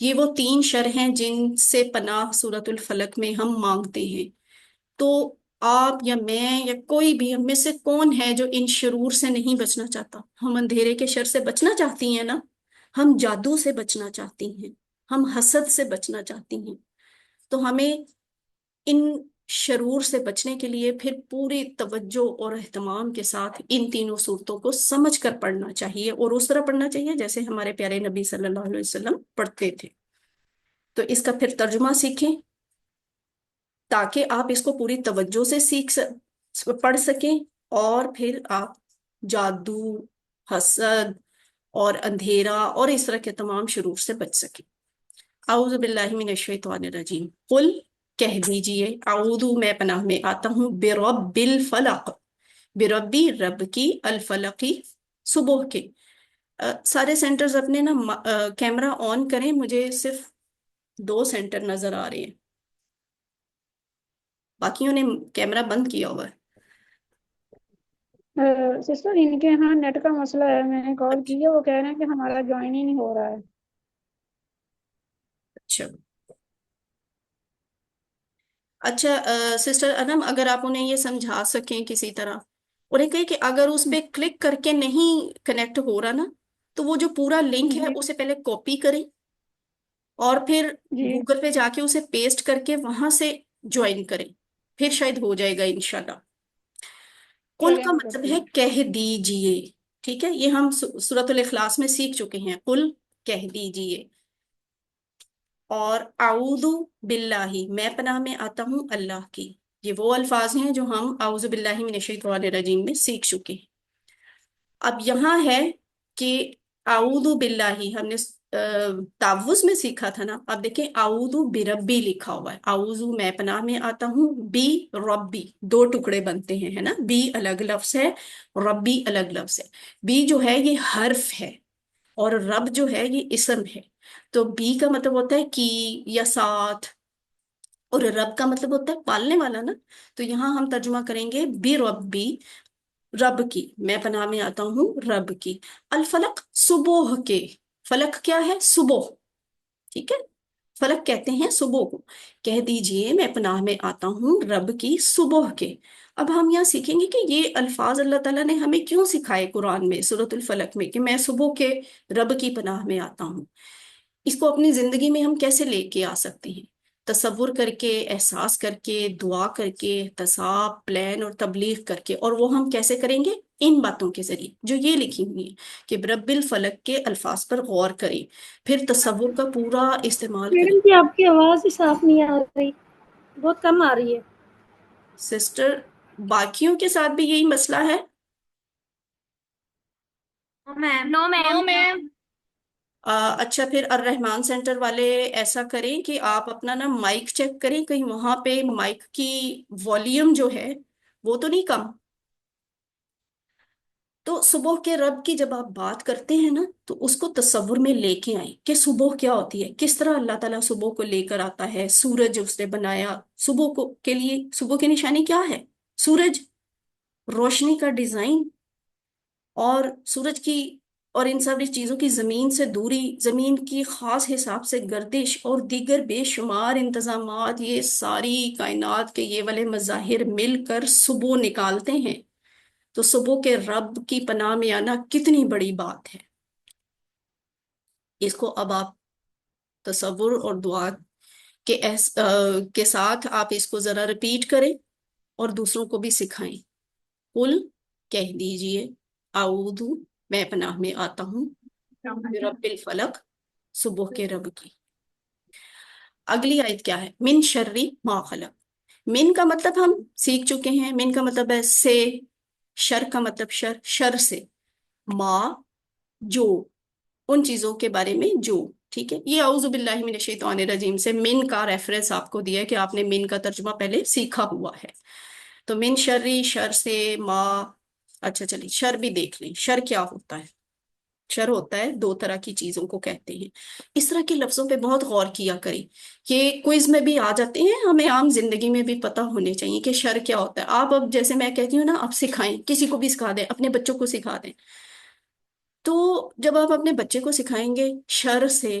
یہ وہ تین شر ہیں جن سے پناہ سورۃ الفلق میں ہم مانگتے ہیں۔ تو آپ یا میں یا کوئی بھی ہم میں سے کون ہے جو ان شرور سے نہیں بچنا چاہتا؟ ہم اندھیرے کے شر سے بچنا چاہتی ہیں نا، ہم جادو سے بچنا چاہتی ہیں، ہم حسد سے بچنا چاہتی ہیں۔ تو ہمیں ان شرور سے بچنے کے لیے پھر پوری توجہ اور اہتمام کے ساتھ ان تینوں صورتوں کو سمجھ کر پڑھنا چاہیے، اور اس طرح پڑھنا چاہیے جیسے ہمارے پیارے نبی صلی اللہ علیہ وسلم پڑھتے تھے۔ تو اس کا پھر ترجمہ سیکھیں تاکہ آپ اس کو پوری توجہ سے پڑھ سکیں، اور پھر آپ جادو، حسد اور اندھیرا اور اس طرح کے تمام شرور سے بچ سکیں۔ اعوذ باللہ من الشیطان الرجیم، قل کہہ دیجئے، اعوذ میں پناہ میں آتا ہوں، برب الفلق، بربی رب کی، الفلقی صبح کے۔ سارے سینٹرز اپنے نا کیمرہ آن کریں، مجھے صرف 2 سینٹر نظر آ رہے ہیں، باقیوں نے کیمرہ بند کیا ہوا ہے۔ سسٹر ان کے یہاں نیٹ کا مسئلہ ہے، میں نے کال اچھا کی ہے، وہ کہہ رہے ہیں کہ ہمارا جوائن ہی نہیں ہو رہا ہے۔ اچھا اچھا، سسٹر انم اگر آپ انہیں یہ سمجھا سکیں کسی طرح، انہیں کہیں کہ اگر اس پہ کلک کر کے نہیں کنیکٹ ہو رہا نا، تو وہ جو پورا لنک ہے جی اسے پہلے کاپی کریں، اور پھر جی گوگل پہ جا کے اسے پیسٹ کر کے وہاں سے جوائن کریں، پھر شاید ہو جائے گا انشاءاللہ۔ قل چلیں کا میں مطلب کرتی ہے ہوں۔ کہہ دیجئے، ٹھیک ہے؟ یہ ہم سورۃ الاخلاص میں سیکھ چکے ہیں، قل کہہ دیجئے۔ اور اعوذ باللہ میں پناہ میں آتا ہوں اللہ کی، یہ وہ الفاظ ہیں جو ہم اعوذ باللہ من الشیطان الرجیم میں سیکھ چکے ہیں۔ اب یہاں ہے کہ اعوذ باللہ ہم نے تعوذ میں سیکھا تھا نا، اب دیکھیں اعوذ بربی لکھا ہوا ہے، اعوذ میں پناہ میں آتا ہوں، بی ربی، 2 ٹکڑے بنتے ہیں، ہے نا؟ بی الگ لفظ ہے، ربی الگ لفظ ہے۔ بی جو ہے یہ حرف ہے، اور رب جو ہے یہ اسم ہے۔ تو بی کا مطلب ہوتا ہے کی یا ساتھ، اور رب کا مطلب ہوتا ہے پالنے والا نا۔ تو یہاں ہم ترجمہ کریں گے بی ربی، رب کی، میں پناہ میں آتا ہوں رب کی، الفلق صبح کے، فلق کیا ہے؟ صبح، ٹھیک ہے؟ فلق کہتے ہیں صبح کو، کہہ دیجئے میں پناہ میں آتا ہوں رب کی صبح کے۔ اب ہم یہاں سیکھیں گے کہ یہ الفاظ اللہ تعالیٰ نے ہمیں کیوں سکھائے قرآن میں سورۃ الفلق میں، کہ میں صبح کے رب کی پناہ میں آتا ہوں۔ اس کو اپنی زندگی میں ہم کیسے لے کے آ سکتے ہیں؟ تصور کر کے، احساس کر کے، دعا کر کے، احتساب، پلان اور تبلیغ کر کے، اور وہ ہم کیسے کریں گے؟ ان باتوں کے ذریعے جو یہ لکھی ہوئی ہیں کہ رب الفلق کے الفاظ پر غور کریں، پھر تصور کا پورا استعمال کریں۔ میڈم جی آپ کی آواز ہی صاف نہیں آ رہی، بہت کم آ رہی ہے۔ سسٹر باقیوں کے ساتھ بھی یہی مسئلہ ہے؟ نو میم۔ اچھا پھر الرحمان سینٹر والے ایسا کریں کہ آپ اپنا نا مائک چیک کریں، کہیں وہاں پہ مائک کی والیوم جو ہے وہ تو نہیں کم؟ تو صبح کے رب کی جب آپ بات کرتے ہیں نا، تو اس کو تصور میں لے کے آئیں کہ صبح کیا ہوتی ہے، کس طرح اللہ تعالیٰ صبح کو لے کر آتا ہے، سورج اس نے بنایا صبح کو کے لیے، صبح کی نشانی کیا ہے؟ سورج، روشنی کا ڈیزائن، اور سورج کی اور ان ساری چیزوں کی زمین سے دوری، زمین کی خاص حساب سے گردش، اور دیگر بے شمار انتظامات، یہ ساری کائنات کے یہ والے مظاہر مل کر صبح نکالتے ہیں۔ تو صبح کے رب کی پناہ میں آنا کتنی بڑی بات ہے! اس کو اب آپ تصور اور دعا کے ساتھ آپ اس کو ذرا ریپیٹ کریں، اور دوسروں کو بھی سکھائیں۔ قل کہہ دیجئے، اعوذ میں پناہ میں آتا ہوں رب الفلق، صبح کے رب کی۔ اگلی آیت کیا ہے؟ من شرری ما خلق۔ من کا مطلب ہم سیکھ چکے ہیں، من کا مطلب ہے سے، شر کا مطلب شر، شر سے، ما جو، ان چیزوں کے بارے میں جو، ٹھیک ہے؟ یہ اعوذ باللہ من الشیطان الرجیم سے من کا ریفرنس آپ کو دیا ہے کہ آپ نے من کا ترجمہ پہلے سیکھا ہوا ہے۔ تو من شرری، شر سے، ما، اچھا چلیے شر بھی دیکھ لیں، شر کیا ہوتا ہے؟ شر ہوتا ہے 2 طرح کی چیزوں کو کہتے ہیں۔ اس طرح کے لفظوں پہ بہت غور کیا کریں، یہ کوئز میں بھی آ جاتے ہیں، ہمیں عام زندگی میں بھی پتہ ہونے چاہیے کہ شر کیا ہوتا ہے۔ آپ اب جیسے میں کہتی ہوں نا، آپ سکھائیں، کسی کو بھی سکھا دیں، اپنے بچوں کو سکھا دیں۔ تو جب آپ اپنے بچے کو سکھائیں گے شر سے،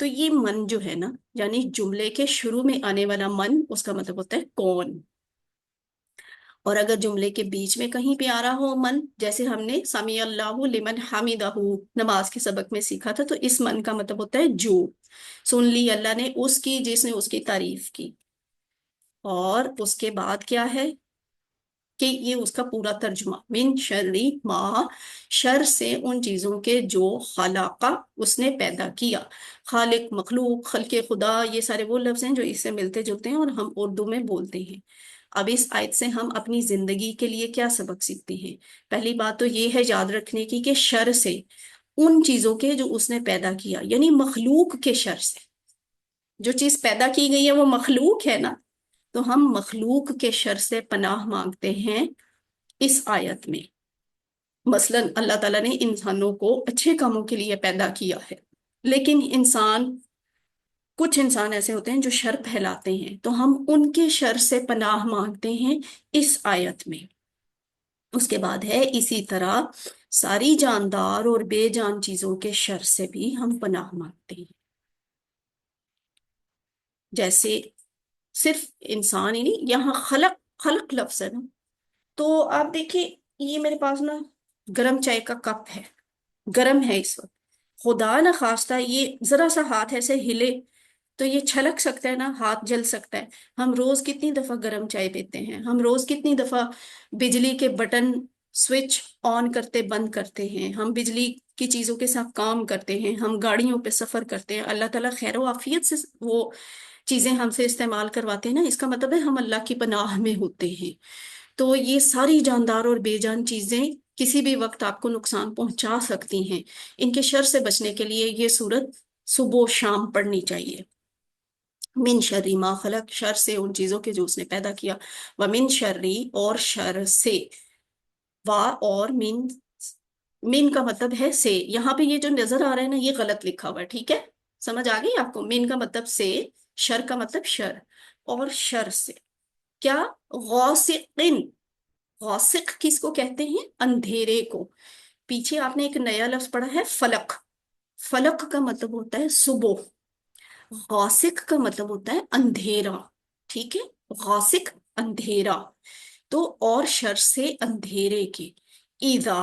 تو یہ من جو ہے نا، یعنی جملے کے شروع میں آنے والا من، اس کا مطلب ہوتا ہے کون. اور اگر جملے کے بیچ میں کہیں پہ آ رہا ہو من، جیسے ہم نے سمی اللہ لمن حمیدہ نماز کے سبق میں سیکھا تھا، تو اس من کا مطلب ہوتا ہے جو سن لی اللہ نے اس کی جس نے اس کی تعریف کی. اور اس کے بعد کیا ہے کہ یہ اس کا پورا ترجمہ، من شرری ما، شر سے ان چیزوں کے جو خلقہ اس نے پیدا کیا. خالق، مخلوق، خلق خدا، یہ سارے وہ لفظ ہیں جو اس سے ملتے جلتے ہیں اور ہم اردو میں بولتے ہیں. اب اس آیت سے ہم اپنی زندگی کے لیے کیا سبق سیکھتے ہیں؟ پہلی بات تو یہ ہے یاد رکھنے کی کہ شر سے ان چیزوں کے جو اس نے پیدا کیا، یعنی مخلوق کے شر سے. جو چیز پیدا کی گئی ہے وہ مخلوق ہے نا، تو ہم مخلوق کے شر سے پناہ مانگتے ہیں اس آیت میں. مثلا اللہ تعالیٰ نے انسانوں کو اچھے کاموں کے لیے پیدا کیا ہے، لیکن کچھ انسان ایسے ہوتے ہیں جو شر پھیلاتے ہیں، تو ہم ان کے شر سے پناہ مانگتے ہیں اس آیت میں. اس کے بعد ہے اسی طرح ساری جاندار اور بے جان چیزوں کے شر سے بھی ہم پناہ مانگتے ہیں. جیسے صرف انسان ہی نہیں، یہاں خلق، خلق لفظ ہے نا. تو آپ دیکھیے، یہ میرے پاس نا گرم چائے کا کپ ہے، گرم ہے اس وقت. خدا نہ خواستہ یہ ذرا سا ہاتھ ایسے ہلے تو یہ چھلک سکتا ہے نا، ہاتھ جل سکتا ہے. ہم روز کتنی دفعہ گرم چائے پیتے ہیں، ہم روز کتنی دفعہ بجلی کے بٹن سوئچ آن کرتے بند کرتے ہیں، ہم بجلی کی چیزوں کے ساتھ کام کرتے ہیں، ہم گاڑیوں پہ سفر کرتے ہیں. اللہ تعالیٰ خیر و عافیت سے وہ چیزیں ہم سے استعمال کرواتے ہیں نا، اس کا مطلب ہے ہم اللہ کی پناہ میں ہوتے ہیں. تو یہ ساری جاندار اور بے جان چیزیں کسی بھی وقت آپ کو نقصان پہنچا سکتی ہیں. ان کے شر سے بچنے کے لیے یہ سورت صبح و شام پڑھنی چاہیے. من شرری ما خلق، شر سے ان چیزوں کے جو اس نے پیدا کیا. ومن شرری، اور شر سے. وا اور من کا مطلب ہے سے. یہاں پہ یہ جو نظر آ رہا ہے نا، یہ غلط لکھا ہوا ہے، ٹھیک ہے؟ سمجھ آ گئی آپ کو؟ من کا مطلب سے، شر کا مطلب شر. اور شر سے کیا؟ غاسقن. غاسق کس کو کہتے ہیں؟ اندھیرے کو. پیچھے آپ نے ایک نیا لفظ پڑھا ہے فلق. فلق کا مطلب ہوتا ہے صبح، غاسق کا مطلب ہوتا ہے اندھیرا. ٹھیک ہے؟ غاسق اندھیرا. تو اور شر سے اندھیرے کے. اذا،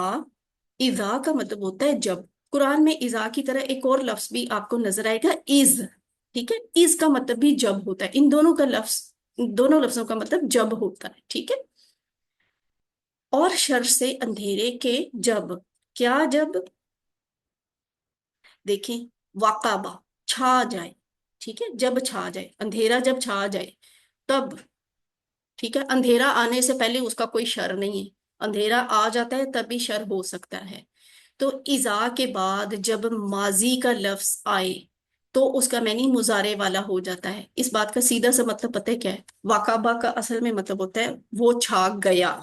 اذا کا مطلب ہوتا ہے جب. قرآن میں اذا کی طرح ایک اور لفظ بھی آپ کو نظر آئے گا، از. ٹھیک ہے؟ از کا مطلب بھی جب ہوتا ہے. ان دونوں کا لفظ، دونوں لفظوں کا مطلب جب ہوتا ہے. ٹھیک ہے؟ اور شر سے اندھیرے کے جب. کیا جب؟ دیکھیں، واقعہ چھا جائے. ٹھیک ہے؟ جب چھا جائے، اندھیرا جب چھا جائے تب. ٹھیک ہے؟ اندھیرا آنے سے پہلے اس کا کوئی شر نہیں ہے، اندھیرا آ جاتا ہے تب بھی شر ہو سکتا ہے. تو اذا کے بعد جب ماضی کا لفظ آئے تو اس کا معنی مضارع والا ہو جاتا ہے. اس بات کا سیدھا سا مطلب پتہ ہے کیا ہے؟ واقعہ کا اصل میں مطلب ہوتا ہے وہ چھا گیا.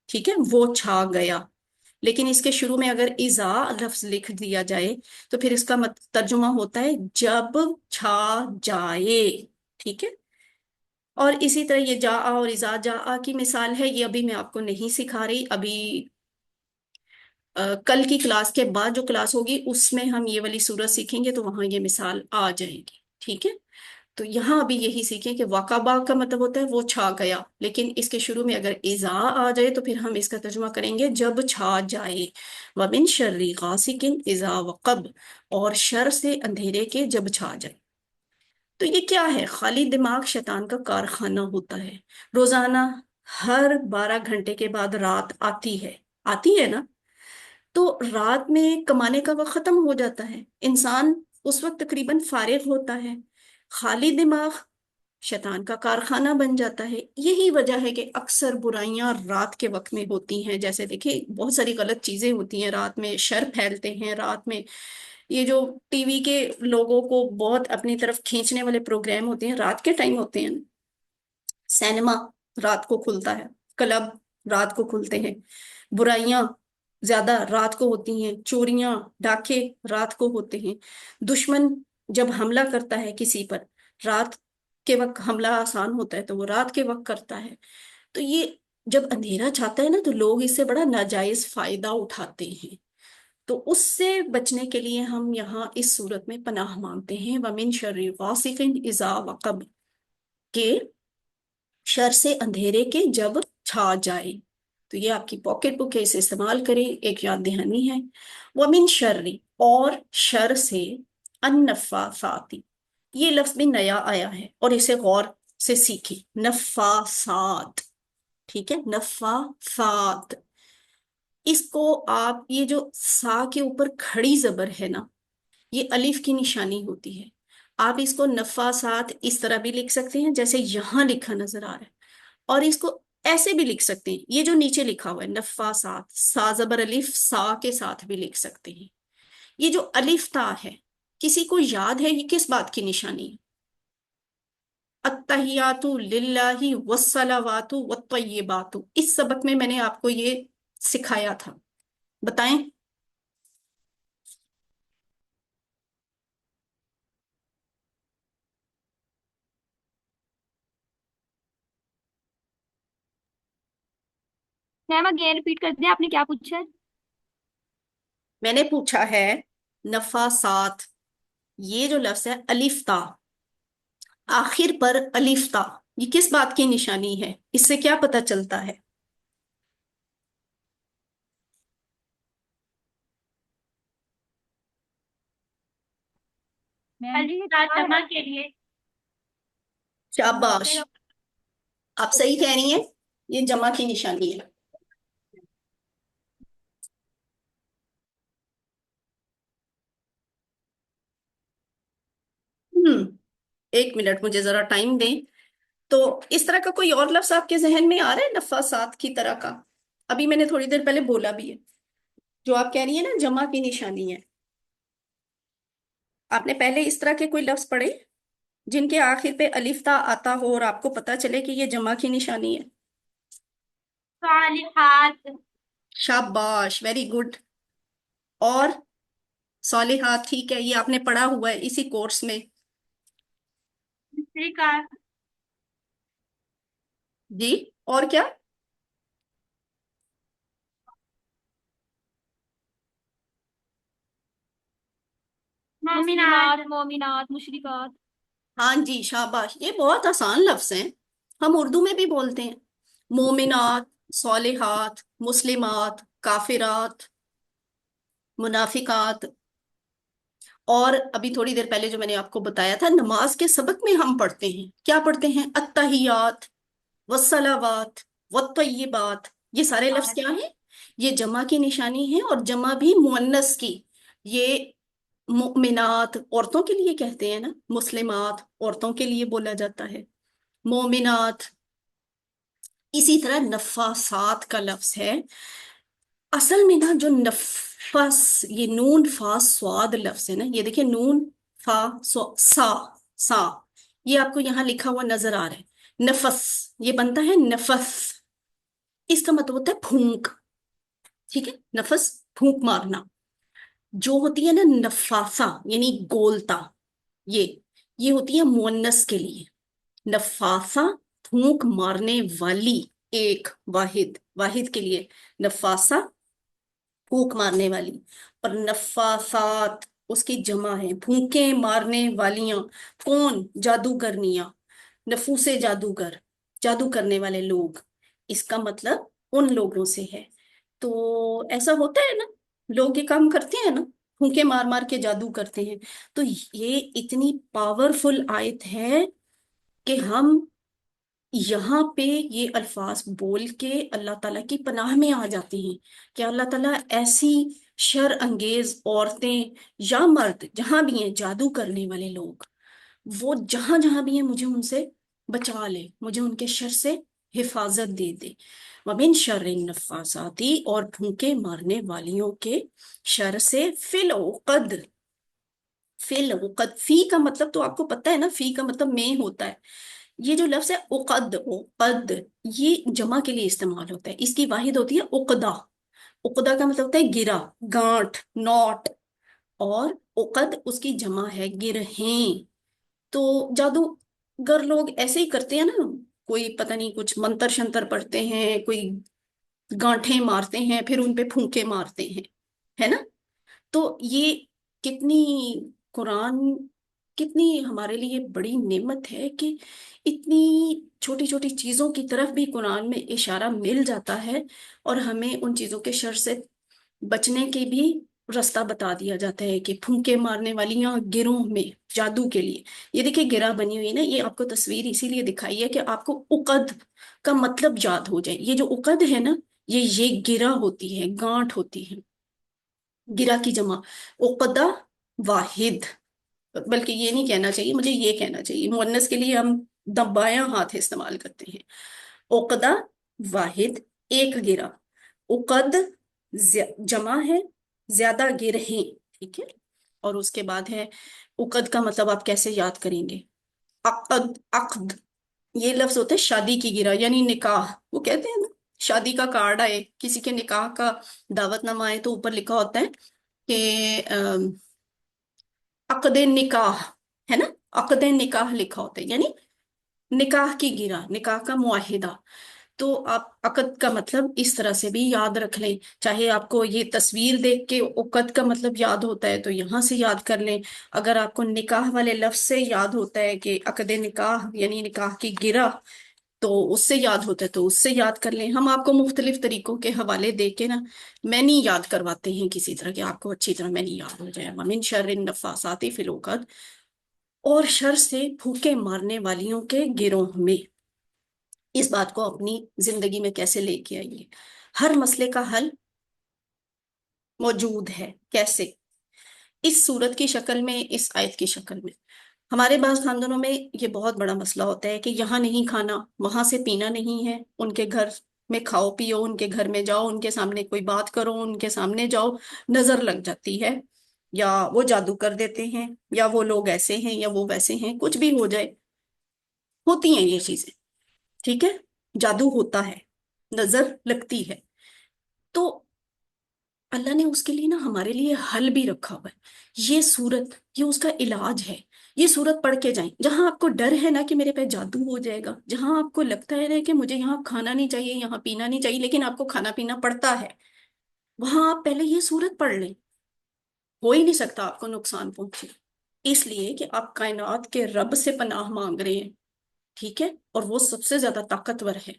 ٹھیک ہے؟ وہ چھا گیا. لیکن اس کے شروع میں اگر اذا لفظ لکھ دیا جائے تو پھر اس کا ترجمہ ہوتا ہے جب چھا جائے. ٹھیک ہے؟ اور اسی طرح یہ جا اور اذا جا کی مثال ہے، یہ ابھی میں آپ کو نہیں سکھا رہی. ابھی کل کی کلاس کے بعد جو کلاس ہوگی اس میں ہم یہ والی سورت سیکھیں گے، تو وہاں یہ مثال آ جائے گی. ٹھیک ہے؟ تو یہاں ابھی یہی سیکھیں کہ واقعہ کا مطلب ہوتا ہے وہ چھا گیا، لیکن اس کے شروع میں اگر اذا آ جائے تو پھر ہم اس کا ترجمہ کریں گے جب چھا جائے. وَمِن شَرِّ غَاسِقٍ إِذَا وَقَبَ، اور شر سے اندھیرے کے جب چھا جائے. تو یہ کیا ہے؟ خالی دماغ شیطان کا کارخانہ ہوتا ہے. روزانہ ہر 12 گھنٹے کے بعد رات آتی ہے نا. تو رات میں کمانے کا وقت ختم ہو جاتا ہے، انسان اس وقت تقریباً فارغ ہوتا ہے. خالی دماغ شیطان کا کارخانہ بن جاتا ہے. یہی وجہ ہے کہ اکثر برائیاں رات کے وقت میں ہوتی ہیں. جیسے دیکھیں، بہت ساری غلط چیزیں ہوتی ہیں رات میں، شر پھیلتے ہیں رات میں. یہ جو ٹی وی کے لوگوں کو بہت اپنی طرف کھینچنے والے پروگرام ہوتے ہیں رات کے ٹائم ہوتے ہیں. سینما رات کو کھلتا ہے، کلب رات کو کھلتے ہیں، برائیاں زیادہ رات کو ہوتی ہیں، چوریاں ڈاکے رات کو ہوتے ہیں. دشمن جب حملہ کرتا ہے کسی پر، رات کے وقت حملہ آسان ہوتا ہے تو وہ رات کے وقت کرتا ہے. تو یہ جب اندھیرا چھاتا ہے نا تو لوگ اس سے بڑا ناجائز فائدہ اٹھاتے ہیں. تو اس سے بچنے کے لیے ہم یہاں اس صورت میں پناہ مانگتے ہیں ومن شر غاسق اذا وقب، کے شر سے اندھیرے کے جب چھا جائے۔ تو یہ آپ کی پاکٹ بک ہے، اسے استعمال کریں، ایک یاد دہانی ہے۔ ومن شر، اور شر سے، النفاثات، یہ لفظ بھی نیا آیا ہے اور اسے غور سے سیکھیں، نفاسات، ٹھیک ہے، نفاسات۔ اس کو آپ، یہ جو سا کے اوپر کھڑی زبر ہے نا، یہ الف کی نشانی ہوتی ہے۔ آپ اس کو نفاسات اس طرح بھی لکھ سکتے ہیں جیسے یہاں لکھا نظر آ رہا ہے، اور اس کو ایسے بھی لکھ سکتے ہیں، یہ جو نیچے لکھا ہوا ہے نفاسات، سا زبر الف سا کے ساتھ بھی لکھ سکتے ہیں۔ یہ جو الف تا ہے، کسی کو یاد ہے یہ کس بات کی نشانی ہے؟ التحیات للہ والصلوات والطیبات، اس سبق میں نے آپ کو یہ سکھایا تھا، بتائیں۔ میم اگین ریپیٹ کر دیں، آپ نے کیا پوچھا ہے؟ میں نے پوچھا ہے نفاسات، یہ جو لفظ ہے الف تا، آخر پر الف تا، یہ کس بات کی نشانی ہے؟ اس سے کیا پتا چلتا ہے؟ علی جمع کے لیے شاباش، آپ صحیح کہہ رہی ہیں، یہ جمع کی نشانی ہے۔ ہم ایک منٹ مجھے ذرا ٹائم دیں۔ تو اس طرح کا کوئی اور لفظ آپ کے ذہن میں آ رہا ہے نفاسات کی طرح کا؟ ابھی میں نے تھوڑی دیر پہلے بولا بھی ہے، جو آپ کہہ رہی ہیں نا جمع کی نشانی ہے۔ آپ نے پہلے اس طرح کے کوئی لفظ پڑھے جن کے آخر پہ الف تا آتا ہو اور آپ کو پتا چلے کہ یہ جمع کی نشانی ہے؟ صالحات، شاباش، ویری گڈ۔ اور صالحات، ٹھیک ہے، یہ آپ نے پڑھا ہوا ہے اسی کورس میں۔ مشرکات، جی، اور کیا؟ مومنات، مومنات، مشرکات۔ ہاں جی، شاباش، یہ بہت آسان لفظ ہیں، ہم اردو میں بھی بولتے ہیں، مومنات، صالحات، مسلمات، کافرات، منافقات۔ اور ابھی تھوڑی دیر پہلے جو میں نے آپ کو بتایا تھا، نماز کے سبق میں ہم پڑھتے ہیں، کیا پڑھتے ہیں؟ التحیات والصلوات والطیبات، یہ سارے لفظ کیا ہیں؟ یہ جمع کی نشانی ہے، اور جمع بھی مؤنث کی۔ یہ مؤمنات عورتوں کے لیے کہتے ہیں نا، مسلمات عورتوں کے لیے بولا جاتا ہے، مومنات۔ اسی طرح نفاسات کا لفظ ہے، اصل میں نا جو نفس، یہ نون فا سواد لفظ ہے نا، یہ دیکھیں نون فا سا، سا، یہ آپ کو یہاں لکھا ہوا نظر آ رہا ہے، نفس، یہ بنتا ہے نفس، اس کا مطلب ہوتا ہے پھونک، ٹھیک ہے، نفس پھونک مارنا۔ جو ہوتی ہے نا نفاسا یعنی گولتا، یہ یہ ہوتی ہے مؤنث کے لیے، نفاسا پھونک مارنے والی، ایک، واحد، واحد کے لیے نفاسا پھونک مارنے والی، اور نفاسات اس کی جمع ہے، پھونکیں مارنے والیاں، کون؟ جادوگرنیاں، نفوس جادوگر، جادو کرنے والے لوگ، اس کا مطلب ان لوگوں سے ہے۔ تو ایسا ہوتا ہے نا، لوگ یہ کام کرتے ہیں نا، پھونکے مار مار کے جادو کرتے ہیں۔ تو یہ اتنی پاورفل آیت ہے کہ ہم یہاں پہ یہ الفاظ بول کے اللہ تعالیٰ کی پناہ میں آ جاتے ہیں کہ اللہ تعالیٰ ایسی شر انگیز عورتیں یا مرد جہاں بھی ہیں، جادو کرنے والے لوگ، وہ جہاں جہاں بھی ہیں، مجھے ان سے بچا لے، مجھے ان کے شر سے حفاظت دے دے۔ وَمِن شَرِّ النَّفَّاثَاتِ، اور پھونکے مارنے والیوں کے شر سے، فی العقد، فی العقد، فی کا مطلب تو آپ کو پتہ ہے نا، فی کا مطلب میں ہوتا ہے۔ یہ جو لفظ ہے عقد، عقد، یہ جمع کے لیے استعمال ہوتا ہے، اس کی واحد ہوتی ہے عقدہ۔ عقدہ کا مطلب ہوتا ہے گرہ، گانٹھ، نوٹ، اور عقد اس کی جمع ہے گرہیں۔ تو جادوگر لوگ ایسے ہی کرتے ہیں نا، کوئی پتہ نہیں کچھ منتر شنتر پڑھتے ہیں، کوئی گانٹھیں مارتے ہیں، پھر ان پہ پھونکے مارتے ہیں، ہے نا؟ تو یہ کتنی قرآن کتنی ہمارے لیے بڑی نعمت ہے کہ اتنی چھوٹی چھوٹی چیزوں کی طرف بھی قرآن میں اشارہ مل جاتا ہے، اور ہمیں ان چیزوں کے شر سے بچنے کی بھی راستہ بتا دیا جاتا ہے کہ پھونکے مارنے والیاں گروہ میں جادو کے لیے، یہ دیکھیں گرہ بنی ہوئی نا، یہ آپ کو تصویر اسی لیے دکھائی ہے کہ آپ کو عقد کا مطلب یاد ہو جائے۔ یہ جو عقد ہے نا، یہ گرہ ہوتی ہے، گانٹھ ہوتی ہے، گرہ کی جمع عقدہ واحد، بلکہ یہ نہیں کہنا چاہیے، مجھے یہ کہنا چاہیے، مؤنث کے لیے ہم بایاں ہاتھ استعمال کرتے ہیں۔ عقدہ واحد، ایک گرہ، عقد جمع ہے، زیادہ گرہیں، ٹھیک ہے۔ اور اس کے بعد ہے عقد کا مطلب آپ کیسے یاد کریں گے؟ عقد، عقد یہ لفظ ہوتا ہے شادی کی گرہ، یعنی نکاح، وہ کہتے ہیں نا شادی کا کارڈ آئے، کسی کے نکاح کا دعوت نامہ آئے تو اوپر لکھا ہوتا ہے کہ عقد نکاح، ہے نا، عقد نکاح لکھا ہوتا ہے، یعنی نکاح کی گرہ، نکاح کا معاہدہ۔ تو آپ عقد کا مطلب اس طرح سے بھی یاد رکھ لیں، چاہے آپ کو یہ تصویر دیکھ کے عقد کا مطلب یاد ہوتا ہے تو یہاں سے یاد کر لیں، اگر آپ کو نکاح والے لفظ سے یاد ہوتا ہے کہ عقد نکاح یعنی نکاح کی گرہ، تو اس سے یاد ہوتا ہے تو اس سے یاد کر لیں۔ ہم آپ کو مختلف طریقوں کے حوالے دے کے نا میں نہیں یاد کرواتے ہیں کسی طرح کہ آپ کو اچھی طرح میں نہیں یاد ہو جائے۔ وَمِن شَرِّ النَّفَّاثَاتِ فِي الْعُقَدِ، اور شر سے پھونکے مارنے والیوں کے گروہ میں۔ اس بات کو اپنی زندگی میں کیسے لے کے آئیں گے؟ ہر مسئلے کا حل موجود ہے، کیسے؟ اس صورت کی شکل میں، اس آیت کی شکل میں۔ ہمارے بعض خاندانوں میں یہ بہت بڑا مسئلہ ہوتا ہے کہ یہاں نہیں کھانا، وہاں سے پینا نہیں ہے، ان کے گھر میں کھاؤ پیو، ان کے گھر میں جاؤ، ان کے سامنے کوئی بات کرو، ان کے سامنے جاؤ، نظر لگ جاتی ہے، یا وہ جادو کر دیتے ہیں، یا وہ لوگ ایسے ہیں یا وہ ویسے ہیں، کچھ بھی ہو جائے، ہوتی ہیں یہ چیزیں، ٹھیک ہے، جادو ہوتا ہے، نظر لگتی ہے۔ تو اللہ نے اس کے لیے نا ہمارے لیے حل بھی رکھا ہوا ہے، یہ صورت، یہ اس کا علاج ہے۔ یہ صورت پڑھ کے جائیں، جہاں آپ کو ڈر ہے نا کہ میرے پہ جادو ہو جائے گا، جہاں آپ کو لگتا ہے نا کہ مجھے یہاں کھانا نہیں چاہیے، یہاں پینا نہیں چاہیے، لیکن آپ کو کھانا پینا پڑتا ہے، وہاں آپ پہلے یہ صورت پڑھ لیں، ہو ہی نہیں سکتا آپ کو نقصان پہنچے، اس لیے کہ آپ کائنات کے رب سے پناہ مانگ رہے ہیں، ٹھیک ہے، اور وہ سب سے زیادہ طاقتور ہے۔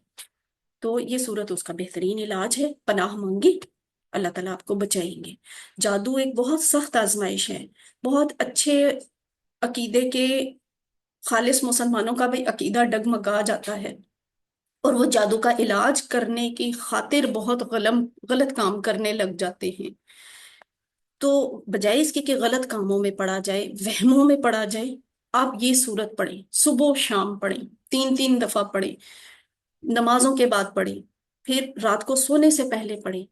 تو یہ صورت اس کا بہترین علاج ہے، پناہ مانگی، اللہ تعالیٰ آپ کو بچائیں گے۔ جادو ایک بہت سخت آزمائش ہے، بہت اچھے عقیدے کے خالص مسلمانوں کا بھی عقیدہ ڈگمگا جاتا ہے، اور وہ جادو کا علاج کرنے کی خاطر بہت غلط کام کرنے لگ جاتے ہیں۔ تو بجائے اس کے کہ غلط کاموں میں پڑا جائے، وہموں میں پڑا جائے، آپ یہ صورت پڑھیں، صبح و شام پڑھیں، تین تین دفعہ پڑھیں، نمازوں کے بعد پڑھیں، پھر رات کو سونے سے پہلے پڑھیں،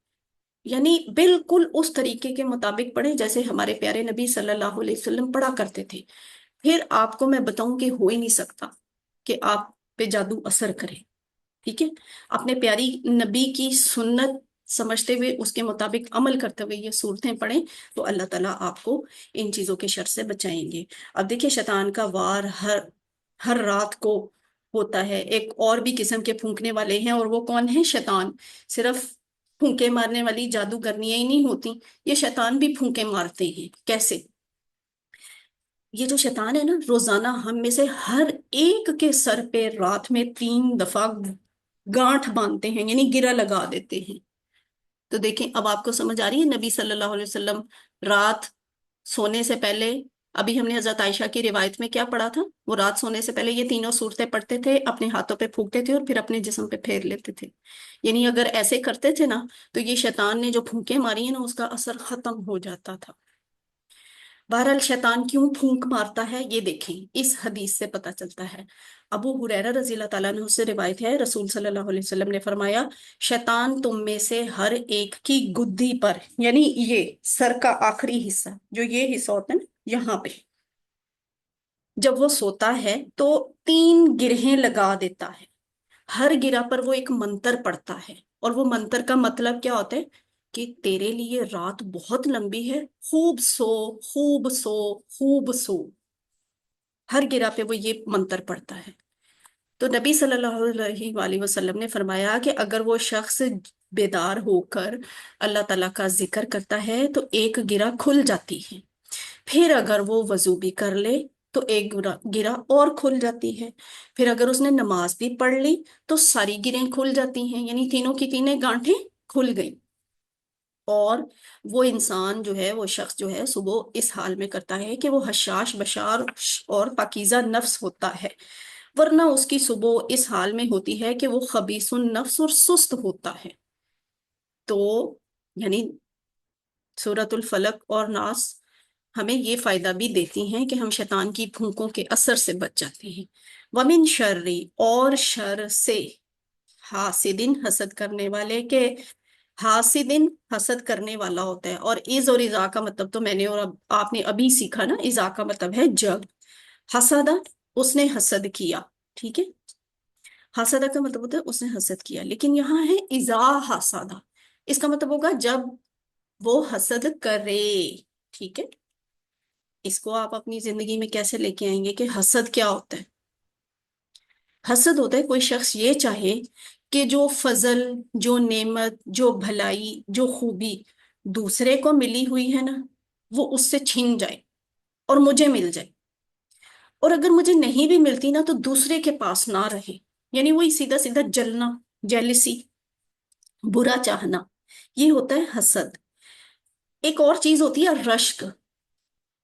یعنی بالکل اس طریقے کے مطابق پڑھیں جیسے ہمارے پیارے نبی صلی اللہ علیہ وسلم پڑھا کرتے تھے۔ پھر آپ کو میں بتاؤں کہ ہو ہی نہیں سکتا کہ آپ پہ جادو اثر کرے، ٹھیک ہے۔ اپنے پیاری نبی کی سنت سمجھتے ہوئے، اس کے مطابق عمل کرتے ہوئے یہ صورتیں پڑھیں تو اللہ تعالیٰ آپ کو ان چیزوں کے شر سے بچائیں گے۔ اب دیکھیں شیطان کا وار ہر رات کو ہوتا ہے، ایک اور بھی قسم کے پھونکنے والے ہیں، اور وہ کون ہیں؟ شیطان۔ صرف پھونکے مارنے والی جادوگرنیاں ہی نہیں ہوتی، یہ شیطان بھی پھونکے مارتے ہیں۔ کیسے؟ یہ جو شیطان ہے نا، روزانہ ہم میں سے ہر ایک کے سر پہ رات میں 3 دفعہ گانٹھ باندھتے ہیں، یعنی گرہ لگا دیتے ہیں۔ تو دیکھیں اب آپ کو سمجھ آ رہی ہے، نبی صلی اللہ علیہ وسلم رات سونے سے پہلے، ابھی ہم نے حضرت عائشہ کی روایت میں کیا پڑھا تھا، وہ رات سونے سے پہلے یہ تینوں صورتیں پڑھتے تھے، اپنے ہاتھوں پہ پھونکتے تھے اور پھر اپنے جسم پہ پھیر لیتے تھے، یعنی اگر ایسے کرتے تھے نا تو یہ شیطان نے جو پھونکے ماری ہیں نا، اس کا اثر ختم ہو جاتا تھا۔ بہرحال شیطان کیوں پھونک مارتا ہے یہ دیکھیں، اس حدیث سے پتہ چلتا ہے۔ ابو ہریرہ رضی اللہ تعالیٰ عنہ سے روایت ہے، رسول صلی اللہ علیہ وسلم نے فرمایا، شیطان تم میں سے ہر ایک کی گدی پر، یعنی یہ سر کا آخری حصہ، جو یہ حصہ ہوتا ہے نا یہاں پہ، جب وہ سوتا ہے تو 3 گرہیں لگا دیتا ہے، ہر گرہ پر وہ ایک منتر پڑتا ہے، اور وہ منتر کا مطلب کیا ہوتا ہے کہ تیرے لیے رات بہت لمبی ہے، خوب سو، خوب سو، خوب سو، ہر گرہ پہ وہ یہ منتر پڑتا ہے۔ تو نبی صلی اللہ علیہ وآلہ وسلم نے فرمایا کہ اگر وہ شخص بیدار ہو کر اللہ تعالیٰ کا ذکر کرتا ہے تو ایک گرہ کھل جاتی ہے، پھر اگر وہ وضو بھی کر لے تو ایک گرہ اور کھل جاتی ہے، پھر اگر اس نے نماز بھی پڑھ لی تو ساری گرہیں کھل جاتی ہیں، یعنی تینوں کی تینیں گانٹھیں کھل گئی۔ اور وہ انسان جو ہے، وہ شخص جو ہے، صبح اس حال میں کرتا ہے کہ وہ حشاش بشار اور پاکیزہ نفس ہوتا ہے، ورنہ اس کی صبح اس حال میں ہوتی ہے کہ وہ خبیث النفس اور سست ہوتا ہے۔ تو یعنی سورۃ الفلق اور ناس ہمیں یہ فائدہ بھی دیتی ہیں کہ ہم شیطان کی پھونکوں کے اثر سے بچ جاتے ہیں۔ ومن شرری، اور شر سے، حاسدن، حسد کرنے والے کے، حاسدن حسد کرنے والا ہوتا ہے، اور از اور ازا کا مطلب تو میں نے اور آپ نے ابھی سیکھا نا، ازا کا مطلب ہے جب، حسدا اس نے حسد کیا، ٹھیک ہے، حسدا کا مطلب ہوتا ہے اس نے حسد کیا، لیکن یہاں ہے ازا حسدا، اس کا مطلب ہوگا جب وہ حسد کرے، ٹھیک ہے۔ اس کو آپ اپنی زندگی میں کیسے لے کے آئیں گے کہ حسد کیا ہوتا ہے؟ حسد ہوتا ہے کوئی شخص یہ چاہے کہ جو فضل، جو نعمت، جو بھلائی، جو خوبی دوسرے کو ملی ہوئی ہے نا، وہ اس سے چھین جائے اور مجھے مل جائے، اور اگر مجھے نہیں بھی ملتی نا تو دوسرے کے پاس نہ رہے، یعنی وہی سیدھا سیدھا جلنا، جیلسی، برا چاہنا، یہ ہوتا ہے حسد۔ ایک اور چیز ہوتی ہے رشک۔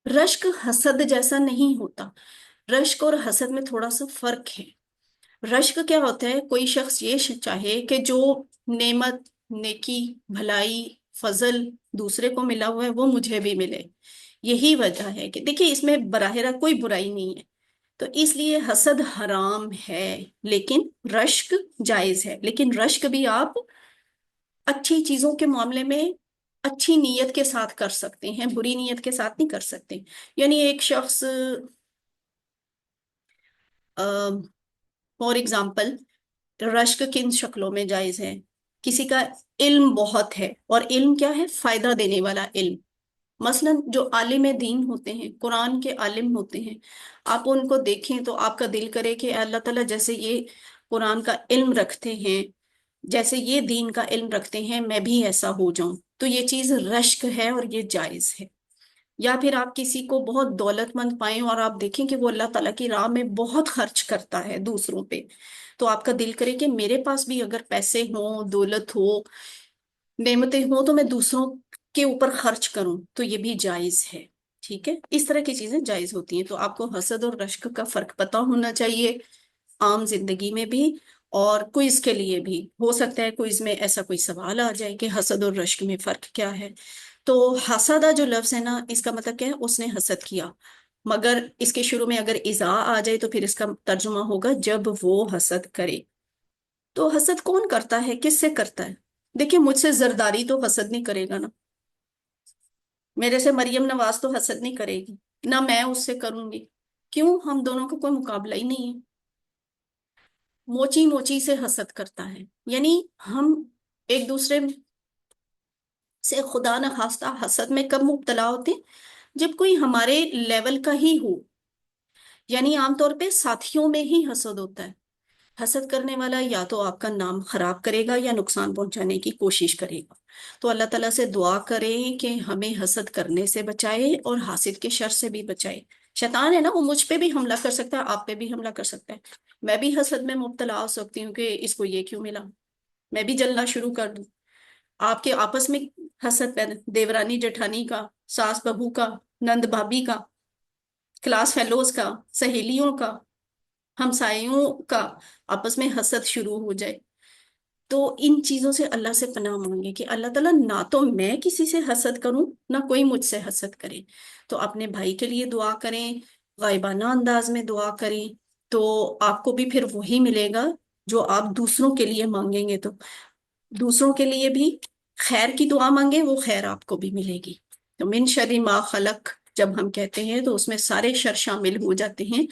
رشک حسد جیسا نہیں ہوتا، رشک اور حسد میں تھوڑا سا فرق ہے۔ رشک کیا ہوتا ہے؟ کوئی شخص یہ چاہے کہ جو نعمت، نیکی، بھلائی، فضل دوسرے کو ملا ہوا ہے وہ مجھے بھی ملے۔ یہی وجہ ہے کہ دیکھیے اس میں براہ راست کوئی برائی نہیں ہے، تو اس لیے حسد حرام ہے، لیکن رشک جائز ہے۔ لیکن رشک بھی آپ اچھی چیزوں کے معاملے میں اچھی نیت کے ساتھ کر سکتے ہیں، بری نیت کے ساتھ نہیں کر سکتے۔ یعنی ایک شخص فار ایگزامپل، رشک کن شکلوں میں جائز ہے؟ کسی کا علم بہت ہے، اور علم کیا ہے؟ فائدہ دینے والا علم، مثلا جو عالم دین ہوتے ہیں، قرآن کے عالم ہوتے ہیں، آپ ان کو دیکھیں تو آپ کا دل کرے کہ اللہ تعالیٰ جیسے یہ قرآن کا علم رکھتے ہیں، جیسے یہ دین کا علم رکھتے ہیں، میں بھی ایسا ہو جاؤں، تو یہ چیز رشک ہے اور یہ جائز ہے۔ یا پھر آپ کسی کو بہت دولت مند پائیں اور آپ دیکھیں کہ وہ اللہ تعالیٰ کی راہ میں بہت خرچ کرتا ہے دوسروں پہ، تو آپ کا دل کرے کہ میرے پاس بھی اگر پیسے ہوں، دولت ہو، نعمتیں ہوں، تو میں دوسروں کے اوپر خرچ کروں، تو یہ بھی جائز ہے، ٹھیک ہے۔ اس طرح کی چیزیں جائز ہوتی ہیں۔ تو آپ کو حسد اور رشک کا فرق پتہ ہونا چاہیے، عام زندگی میں بھی اور کوئز کے لیے بھی۔ ہو سکتا ہے کوئز میں ایسا کوئی سوال آ جائے کہ حسد اور رشک میں فرق کیا ہے۔ تو حسدہ جو لفظ ہے نا، اس کا مطلب کیا ہے؟ اس نے حسد کیا، مگر اس کے شروع میں اگر اذا آ جائے تو پھر اس کا ترجمہ ہوگا جب وہ حسد کرے۔ تو حسد کون کرتا ہے؟ کس سے کرتا ہے؟ دیکھیں مجھ سے زرداری تو حسد نہیں کرے گا نا، میرے سے مریم نواز تو حسد نہیں کرے گی، نہ میں اس سے کروں گی، کیوں؟ ہم دونوں کا کوئی مقابلہ ہی نہیں ہے۔ موچی موچی سے حسد کرتا ہے، یعنی ہم ایک دوسرے سے خدا نخواستہ حسد میں کب مبتلا ہوتے ہیں؟ جب کوئی ہمارے لیول کا ہی ہو، یعنی عام طور پہ ساتھیوں میں ہی حسد ہوتا ہے۔ حسد کرنے والا یا تو آپ کا نام خراب کرے گا یا نقصان پہنچانے کی کوشش کرے گا۔ تو اللہ تعالیٰ سے دعا کریں کہ ہمیں حسد کرنے سے بچائے اور حاسد کے شر سے بھی بچائے۔ شیطان ہے نا، وہ مجھ پہ بھی حملہ کر سکتا ہے، آپ پہ بھی حملہ کر سکتا ہے، میں بھی حسد میں مبتلا ہو سکتی ہوں کہ اس کو یہ کیوں ملا، میں بھی جلنا شروع کر دوں۔ آپ کے آپس میں حسد پیدا، دیورانی جٹھانی کا، ساس بہو کا، نند بھابی کا، کلاس فیلوز کا، سہیلیوں کا، ہمسایوں کا آپس میں حسد شروع ہو جائے۔ تو ان چیزوں سے اللہ سے پناہ مانگے کہ اللہ تعالیٰ نہ تو میں کسی سے حسد کروں، نہ کوئی مجھ سے حسد کرے۔ تو اپنے بھائی کے لیے دعا کریں، غائبانہ انداز میں دعا کریں، تو آپ کو بھی پھر وہی ملے گا جو آپ دوسروں کے لیے مانگیں گے۔ تو دوسروں کے لیے بھی خیر کی دعا مانگیں، وہ خیر آپ کو بھی ملے گی۔ تو من شر ما خلق جب ہم کہتے ہیں تو اس میں سارے شر شامل ہو جاتے ہیں،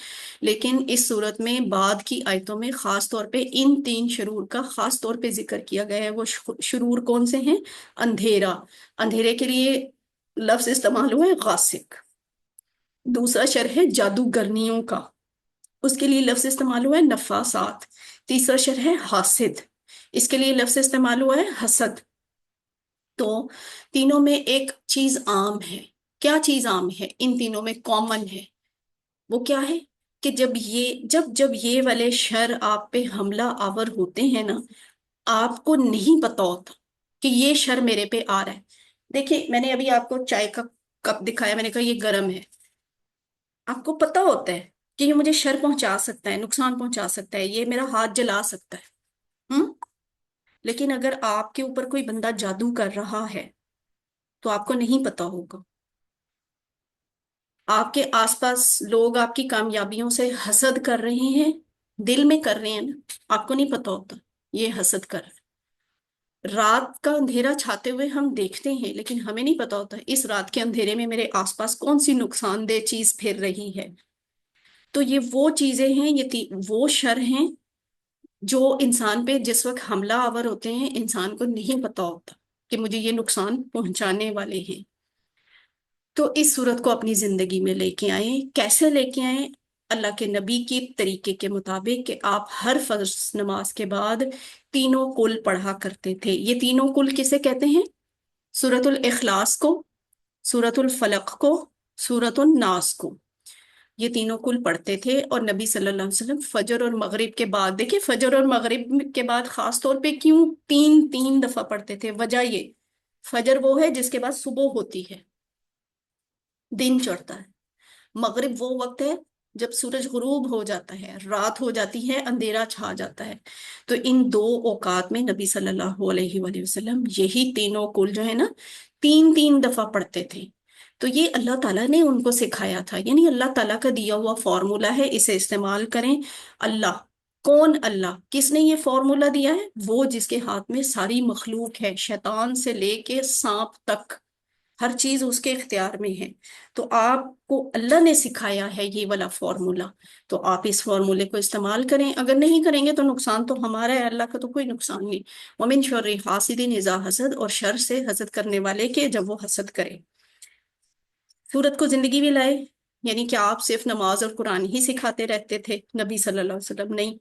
لیکن اس صورت میں بعد کی آیتوں میں خاص طور پہ ان تین شرور کا خاص طور پہ ذکر کیا گیا ہے۔ وہ شرور کون سے ہیں؟ اندھیرا، اندھیرے کے لیے لفظ استعمال ہوا ہے غاسق۔ دوسرا شر ہے جادوگرنیوں کا، اس کے لیے لفظ استعمال ہوا ہے نفاسات. تیسرا شر ہے حاسد، اس کے لیے لفظ استعمال ہوا ہے حسد. تو تینوں میں ایک چیز عام ہے. کیا چیز عام ہے ان تینوں میں، کامن ہے؟ وہ کیا ہے کہ جب یہ والے شر آپ پہ حملہ آور ہوتے ہیں نا، آپ کو نہیں پتا ہوتا کہ یہ شر میرے پہ آ رہا ہے. دیکھیں، میں نے ابھی آپ کو چائے کا کپ دکھایا، میں نے کہا یہ گرم ہے. آپ کو پتا ہوتا ہے کہ یہ مجھے شر پہنچا سکتا ہے، نقصان پہنچا سکتا ہے، یہ میرا ہاتھ جلا سکتا ہے. لیکن اگر آپ کے اوپر کوئی بندہ جادو کر رہا ہے تو آپ کو نہیں پتا ہوگا. آپ کے آس پاس لوگ آپ کی کامیابیوں سے حسد کر رہے ہیں، دل میں کر رہے ہیں نا، آپ کو نہیں پتا ہوتا یہ حسد کر رہے ہیں. رات کا اندھیرا چھاتے ہوئے ہم دیکھتے ہیں، لیکن ہمیں نہیں پتا ہوتا اس رات کے اندھیرے میں میرے آس پاس کون سی نقصان دہ چیز پھر رہی ہے. تو یہ وہ چیزیں ہیں، وہ شر ہیں جو انسان پہ جس وقت حملہ آور ہوتے ہیں انسان کو نہیں پتا ہوتا کہ مجھے یہ نقصان پہنچانے والے ہیں. تو اس صورت کو اپنی زندگی میں لے کے آئیں. کیسے لے کے آئیں؟ اللہ کے نبی کی طریقے کے مطابق کہ آپ ہر فرض نماز کے بعد تینوں کل پڑھا کرتے تھے. یہ تینوں کل کسے کہتے ہیں؟ سورۃ الاخلاص کو، سورۃ الفلق کو، سورۃ الناس کو. یہ تینوں کل پڑھتے تھے. اور نبی صلی اللہ علیہ وسلم فجر اور مغرب کے بعد، دیکھیں فجر اور مغرب کے بعد خاص طور پہ کیوں تین تین دفعہ پڑھتے تھے؟ وجہ یہ، فجر وہ ہے جس کے بعد صبح ہوتی ہے، دن چڑھتا ہے. مغرب وہ وقت ہے جب سورج غروب ہو جاتا ہے، رات ہو جاتی ہے، اندھیرا چھا جاتا ہے. تو ان دو اوقات میں نبی صلی اللہ علیہ وآلہ وسلم یہی تینوں کل جو ہے نا تین تین دفعہ پڑھتے تھے. تو یہ اللہ تعالیٰ نے ان کو سکھایا تھا، یعنی اللہ تعالیٰ کا دیا ہوا فارمولا ہے، اسے استعمال کریں. اللہ کون؟ اللہ کس نے یہ فارمولا دیا ہے؟ وہ جس کے ہاتھ میں ساری مخلوق ہے، شیطان سے لے کے سانپ تک ہر چیز اس کے اختیار میں ہے. تو آپ کو اللہ نے سکھایا ہے یہ والا فارمولا، تو آپ اس فارمولے کو استعمال کریں. اگر نہیں کریں گے تو نقصان تو ہمارا ہے، اللہ کا تو کوئی نقصان نہیں. ومن شر حاسد اذا حسد، اور شر سے حسد کرنے والے کے جب وہ حسد کرے. سورت کو زندگی میں لائے، یعنی کہ آپ صرف نماز اور قرآن ہی سکھاتے رہتے تھے؟ نبی صلی اللہ علیہ وسلم نہیں.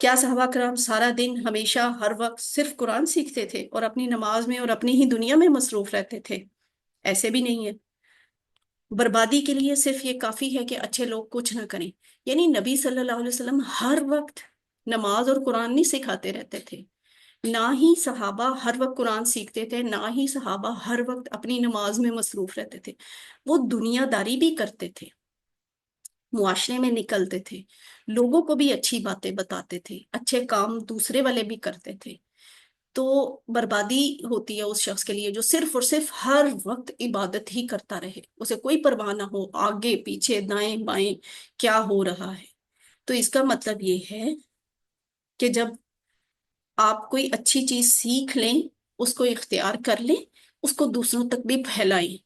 کیا صحابہ کرام سارا دن ہمیشہ ہر وقت صرف قرآن سیکھتے تھے اور اپنی نماز میں اور اپنی ہی دنیا میں مصروف رہتے تھے؟ ایسے بھی نہیں ہے. بربادی کے لیے صرف یہ کافی ہے کہ اچھے لوگ کچھ نہ کریں. یعنی نبی صلی اللہ علیہ وسلم ہر وقت نماز اور قرآن نہیں سکھاتے رہتے تھے، نہ ہی صحابہ ہر وقت قرآن سیکھتے تھے، نہ ہی صحابہ ہر وقت اپنی نماز میں مصروف رہتے تھے. وہ دنیا داری بھی کرتے تھے، معاشرے میں نکلتے تھے، لوگوں کو بھی اچھی باتیں بتاتے تھے، اچھے کام دوسرے والے بھی کرتے تھے. تو بربادی ہوتی ہے اس شخص کے لیے جو صرف اور صرف ہر وقت عبادت ہی کرتا رہے، اسے کوئی پرواہ نہ ہو آگے پیچھے دائیں بائیں کیا ہو رہا ہے. تو اس کا مطلب یہ ہے کہ جب آپ کوئی اچھی چیز سیکھ لیں، اس کو اختیار کر لیں، اس کو دوسروں تک بھی پھیلائیں.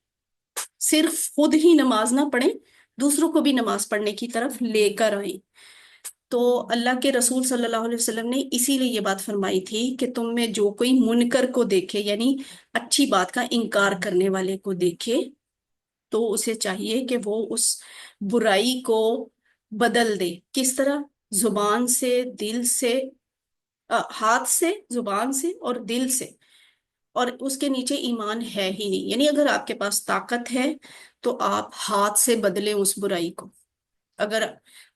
صرف خود ہی نماز نہ پڑھیں، دوسروں کو بھی نماز پڑھنے کی طرف لے کر آئیں. تو اللہ کے رسول صلی اللہ علیہ وسلم نے اسی لیے یہ بات فرمائی تھی کہ تم میں جو کوئی منکر کو دیکھے، یعنی اچھی بات کا انکار کرنے والے کو دیکھے، تو اسے چاہیے کہ وہ اس برائی کو بدل دے. کس طرح؟ زبان سے، دل سے، ہاتھ سے، زبان سے اور دل سے. اور اس کے نیچے ایمان ہے ہی نہیں. یعنی اگر آپ کے پاس طاقت ہے تو آپ ہاتھ سے بدلیں اس برائی کو. اگر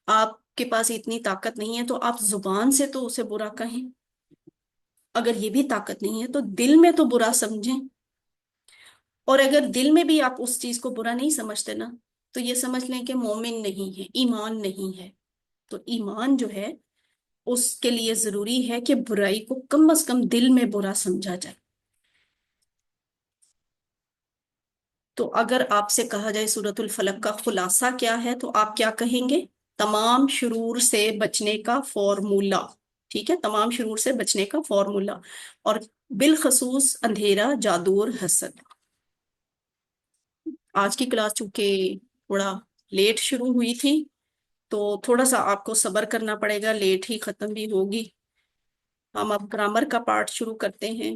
آپ کے پاس اتنی طاقت نہیں ہے تو آپ زبان سے تو اسے برا کہیں. اگر یہ بھی طاقت نہیں ہے تو دل میں تو برا سمجھیں. اور اگر دل میں بھی آپ اس چیز کو برا نہیں سمجھتے نا، تو یہ سمجھ لیں کہ مومن نہیں ہے، ایمان نہیں ہے. تو ایمان جو ہے اس کے لیے ضروری ہے کہ برائی کو کم از کم دل میں برا سمجھا جائے. تو اگر آپ سے کہا جائے سورۃ الفلق کا خلاصہ کیا ہے تو آپ کیا کہیں گے؟ تمام شرور سے بچنے کا فارمولا. ٹھیک ہے، تمام شرور سے بچنے کا فارمولا، اور بالخصوص اندھیرا، جادو اور حسد. آج کی کلاس چونکہ تھوڑا لیٹ شروع ہوئی تھی تو تھوڑا سا آپ کو صبر کرنا پڑے گا، لیٹ ہی ختم بھی ہوگی. ہم اب گرامر کا پارٹ شروع کرتے ہیں.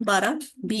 12 B।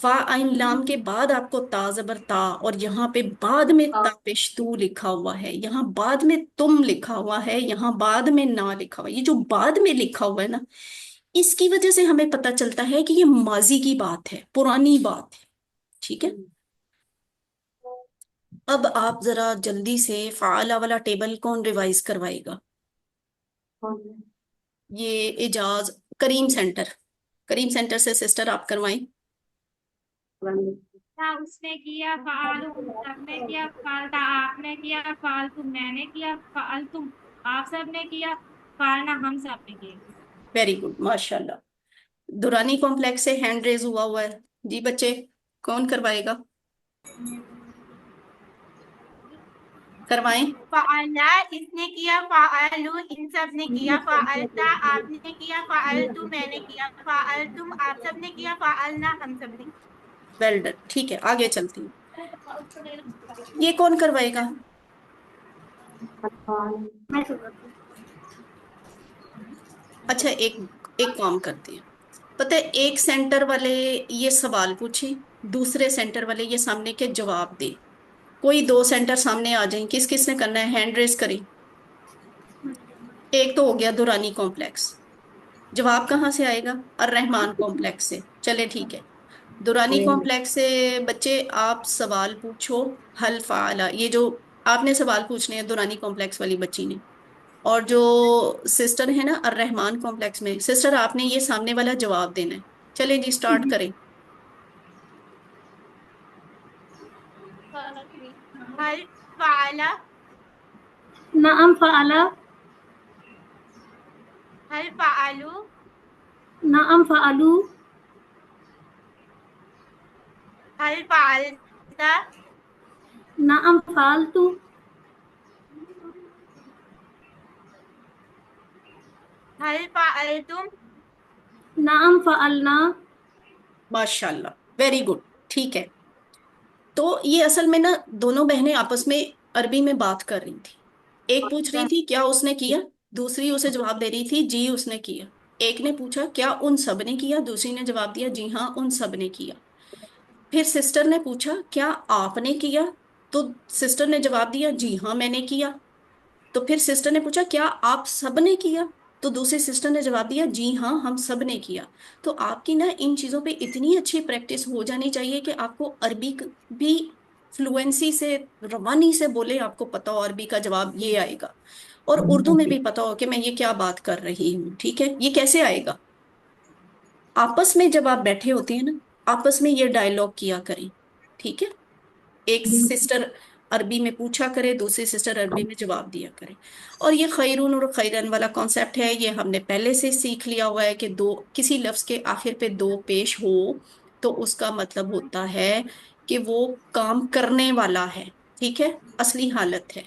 فا عین لام کے بعد آپ کو تا زبر تا، اور یہاں پہ بعد میں تا پیش تو لکھا ہوا ہے، یہاں بعد میں تم لکھا ہوا ہے، یہاں بعد میں نہ لکھا ہوا ہے۔ یہ جو بعد میں لکھا ہوا ہے نا، اس کی وجہ سے ہمیں پتا چلتا ہے کہ یہ ماضی کی بات ہے، پرانی بات ہے، ٹھیک ہے۔ اب آپ ذرا جلدی سے فعالہ والا ٹیبل کون ریوائز کروائے گا؟ یہ اعجاز، کریم سینٹر، کریم سینٹر سے سسٹر آپ کروائیں۔ تھا اس نے کیا، فعال ہم سب نے کیا، فعال تھا آپ نے کیا، فعال تم میں نے کیا، فعال تم آپ سب نے کیا، فعلنا ہم سب نے کیا۔ ویری گڈ، ماشاء اللہ۔ دورانی کمپلیکس سے ہینڈ ریز ہوا ہے، جی بچے کون کروائے گا؟ کروائیں۔ فعلا اس نے کیا، فعلو ان سب نے کیا، فعلتا آپ نے کیا، فعلتو میں نے کیا، فعلتم آپ سب نے کیا، فعلنا ہم سب نے کیا۔ ویل ڈن، ٹھیک ہے آگے چلتی ہوں۔ یہ کون کروائے گا؟ میں شروع کرتی ہوں۔ اچھا، ایک ایک کام کرتے ہیں، پتہ ہے ایک سینٹر والے یہ سوال پوچھیں، دوسرے سینٹر والے یہ سامنے کے جواب دیں، کوئی دو سینٹر سامنے آ جائیں، کس کس نے کرنا ہے؟ ہینڈ ریز کریں۔ ایک تو ہو گیا دورانی کمپلیکس، جواب کہاں سے آئے گا؟ الرحمان کمپلیکس سے، چلے ٹھیک ہے۔ دورانی کمپلیکس سے بچے آپ سوال پوچھو، حل فعلا، یہ جو آپ نے سوال پوچھنے ہیں دورانی کمپلیکس والی بچی نے، اور جو سسٹر ہے نا الرحمان کمپلیکس میں، سسٹر آپ نے یہ سامنے والا جواب دینا ہے۔ چلیں جی سٹارٹ کریں۔ حل فعلا، نعم فعل، حل فعلو، نعم فعلوا، حل فعلتا، نعم فعلت، حل فعلتم، نعم فعلنا۔ ماشاء اللہ، ویری گڈ، ٹھیک ہے۔ تو یہ اصل میں نا دونوں بہنیں آپس میں عربی میں بات کر رہی تھی، ایک پوچھ رہی تھی کیا اس نے کیا، دوسری اسے جواب دے رہی تھی جی اس نے کیا۔ ایک نے پوچھا کیا ان سب نے کیا، دوسری نے جواب دیا جی ہاں ان سب نے کیا۔ پھر سسٹر نے پوچھا کیا آپ نے کیا، تو سسٹر نے جواب دیا جی ہاں میں نے کیا۔ تو پھر سسٹر نے پوچھا کیا آپ سب نے کیا، تو دوسری سسٹر نے جواب دیا جی ہاں ہم سب نے کیا۔ تو آپ کی نا ان چیزوں پہ اتنی اچھی پریکٹس ہو جانی چاہیے کہ آپ کو عربی بھی فلوئنسی سے، روانی سے بولے، آپ کو پتا ہو عربی کا جواب یہ آئے گا، اور اردو میں بھی پتا ہو کہ میں یہ کیا بات کر رہی ہوں، ٹھیک ہے۔ یہ کیسے آئے گا؟ آپس میں جب آپ بیٹھے ہوتے ہیں نا، آپس میں یہ ڈائلاگ کیا کریں، ٹھیک ہے۔ ایک سسٹر عربی میں پوچھا کرے، دوسری سسٹر عربی میں جواب دیا کرے۔ اور یہ خیرون اور خیرن والا کانسیپٹ ہے، یہ ہم نے پہلے سے سیکھ لیا ہوا ہے کہ دو کسی لفظ کے آخر پہ دو پیش ہو تو اس کا مطلب ہوتا ہے کہ وہ کام کرنے والا ہے، ٹھیک ہے، اصلی حالت ہے۔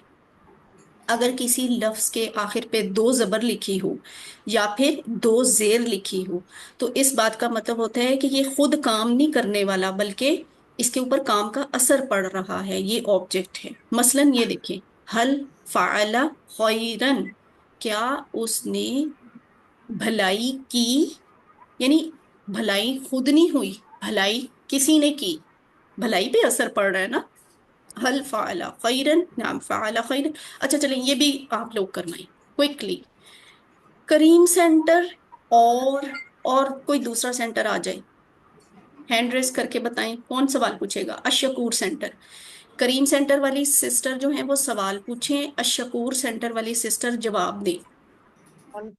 اگر کسی لفظ کے آخر پہ دو زبر لکھی ہو یا پھر دو زیر لکھی ہو تو اس بات کا مطلب ہوتا ہے کہ یہ خود کام نہیں کرنے والا، بلکہ اس کے اوپر کام کا اثر پڑ رہا ہے، یہ آبجیکٹ ہے۔ مثلا یہ دیکھیں، حل فعل خیرن، کیا اس نے بھلائی کی، یعنی بھلائی خود نہیں ہوئی، بھلائی کسی نے کی، بھلائی پہ اثر پڑ رہا ہے نا۔ حل فعل خیرن، نعم فعل خیرن۔ اچھا چلیں یہ بھی آپ لوگ کرنائیں کوئکلی۔ کریم سینٹر اور کوئی دوسرا سینٹر آ جائے، ہینڈ ریس کر کے بتائیں کون سوال پوچھے گا؟ اشکور سینٹر۔ کریم سینٹر والی سسٹر جو ہیں وہ سوال پوچھیں، اشکور سینٹر والی سسٹر جواب دیں۔ حل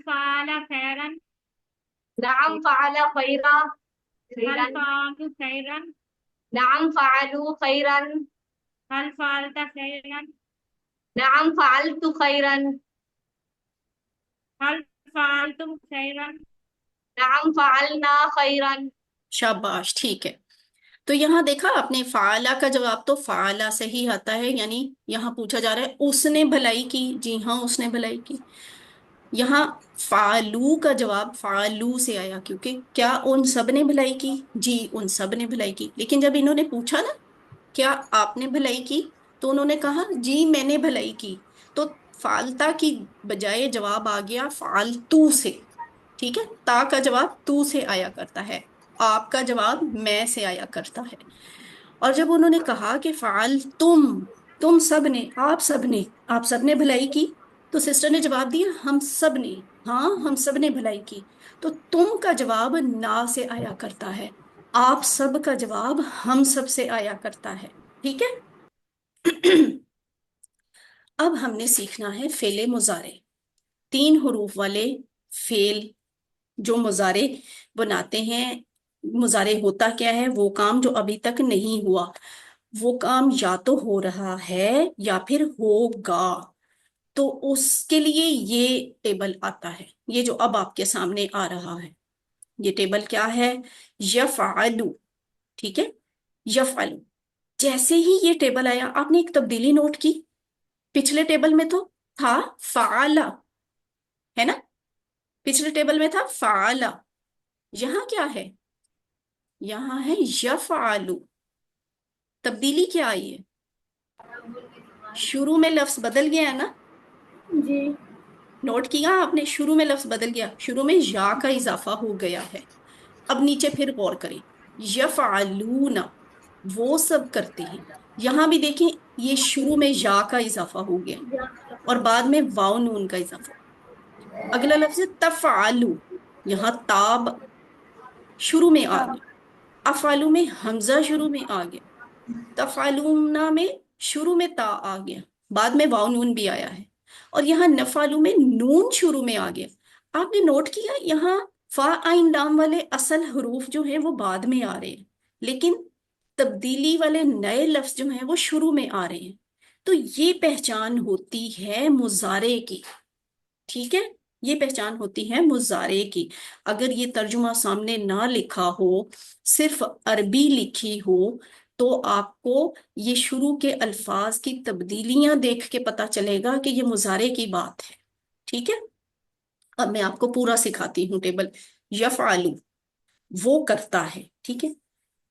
فعل خیرا، نعم فعل خيرا، حل فعلت خیرا، نعم فعلوا خيرا، حل فعلت خیرا، نعم فعلت خيرا، حل فعلتم خیرا۔ نعم فعلنا خيرا۔ شاباش، ٹھیک ہے۔ تو یہاں دیکھا آپ نے، فعلا کا جواب تو فعلا سے ہی آتا ہے، یعنی یہاں پوچھا جا رہا ہے اس نے بھلائی کی، جی ہاں اس نے بھلائی کی۔ یہاں فعلو کا جواب فعلو سے آیا، کیونکہ کیا ان سب نے بھلائی کی، جی ان سب نے بھلائی کی۔ لیکن جب انہوں نے پوچھا نا کیا آپ نے بھلائی کی، تو انہوں نے کہا جی میں نے بھلائی کی، تو فعلتا کی بجائے جواب آ گیا فعلتو سے، ٹھیک ہے، تا کا جواب تو سے آیا کرتا ہے، آپ کا جواب میں سے آیا کرتا ہے۔ اور جب انہوں نے کہا کہ فعل تم سب نے، آپ سب نے بھلائی کی، تو سسٹر نے جواب دیا ہم سب نے، ہاں ہم سب نے بھلائی کی، تو تم کا جواب نا سے آیا کرتا ہے، آپ سب کا جواب ہم سب سے آیا کرتا ہے، ٹھیک ہے۔ اب ہم نے سیکھنا ہے فعل مضارع، 3 حروف والے فعل جو مضارع بناتے ہیں۔ مضارع ہوتا کیا ہے؟ وہ کام جو ابھی تک نہیں ہوا، وہ کام یا تو ہو رہا ہے یا پھر ہوگا، تو اس کے لیے یہ ٹیبل آتا ہے، یہ جو اب آپ کے سامنے آ رہا ہے، یہ ٹیبل کیا ہے؟ یفعلو، ٹھیک ہے، یفعلو۔ جیسے ہی یہ ٹیبل آیا، آپ نے ایک تبدیلی نوٹ کی، پچھلے ٹیبل میں تو تھا فعلا، ہے نا، پچھلے ٹیبل میں تھا فعلا، یہاں کیا ہے؟ یہاں ہے یفعلو، تبدیلی کیا آئی ہے؟ شروع میں لفظ بدل گیا ہے نا، جی نوٹ کیا آپ نے؟ شروع میں لفظ بدل گیا، شروع میں یا کا اضافہ ہو گیا ہے۔ اب نیچے پھر غور کریں، یفعلون، وہ سب کرتے ہیں، یہاں بھی دیکھیں یہ شروع میں یا کا اضافہ ہو گیا اور بعد میں واو نون کا اضافہ۔ اگلا لفظ ہے تفعلو، یہاں تاب شروع میں آ گیا، افعلو میں حمزہ شروع میں آ گیا، تفعلون میں شروع میں تا آ گیا، بعد میں واو نون بھی آیا ہے، اور یہاں نفعلو میں نون شروع میں آ گیا۔ آپ نے نوٹ کیا یہاں فا عین لام والے اصل حروف جو ہیں وہ بعد میں آ رہے ہیں، لیکن تبدیلی والے نئے لفظ جو ہیں وہ شروع میں آ رہے ہیں، تو یہ پہچان ہوتی ہے مضارع کی، ٹھیک ہے، یہ پہچان ہوتی ہے مضارع کی۔ اگر یہ ترجمہ سامنے نہ لکھا ہو، صرف عربی لکھی ہو، تو آپ کو یہ شروع کے الفاظ کی تبدیلیاں دیکھ کے پتا چلے گا کہ یہ مضارع کی بات ہے، ٹھیک ہے۔ اب میں آپ کو پورا سکھاتی ہوں ٹیبل۔ یفعلو، وہ کرتا ہے، ٹھیک ہے۔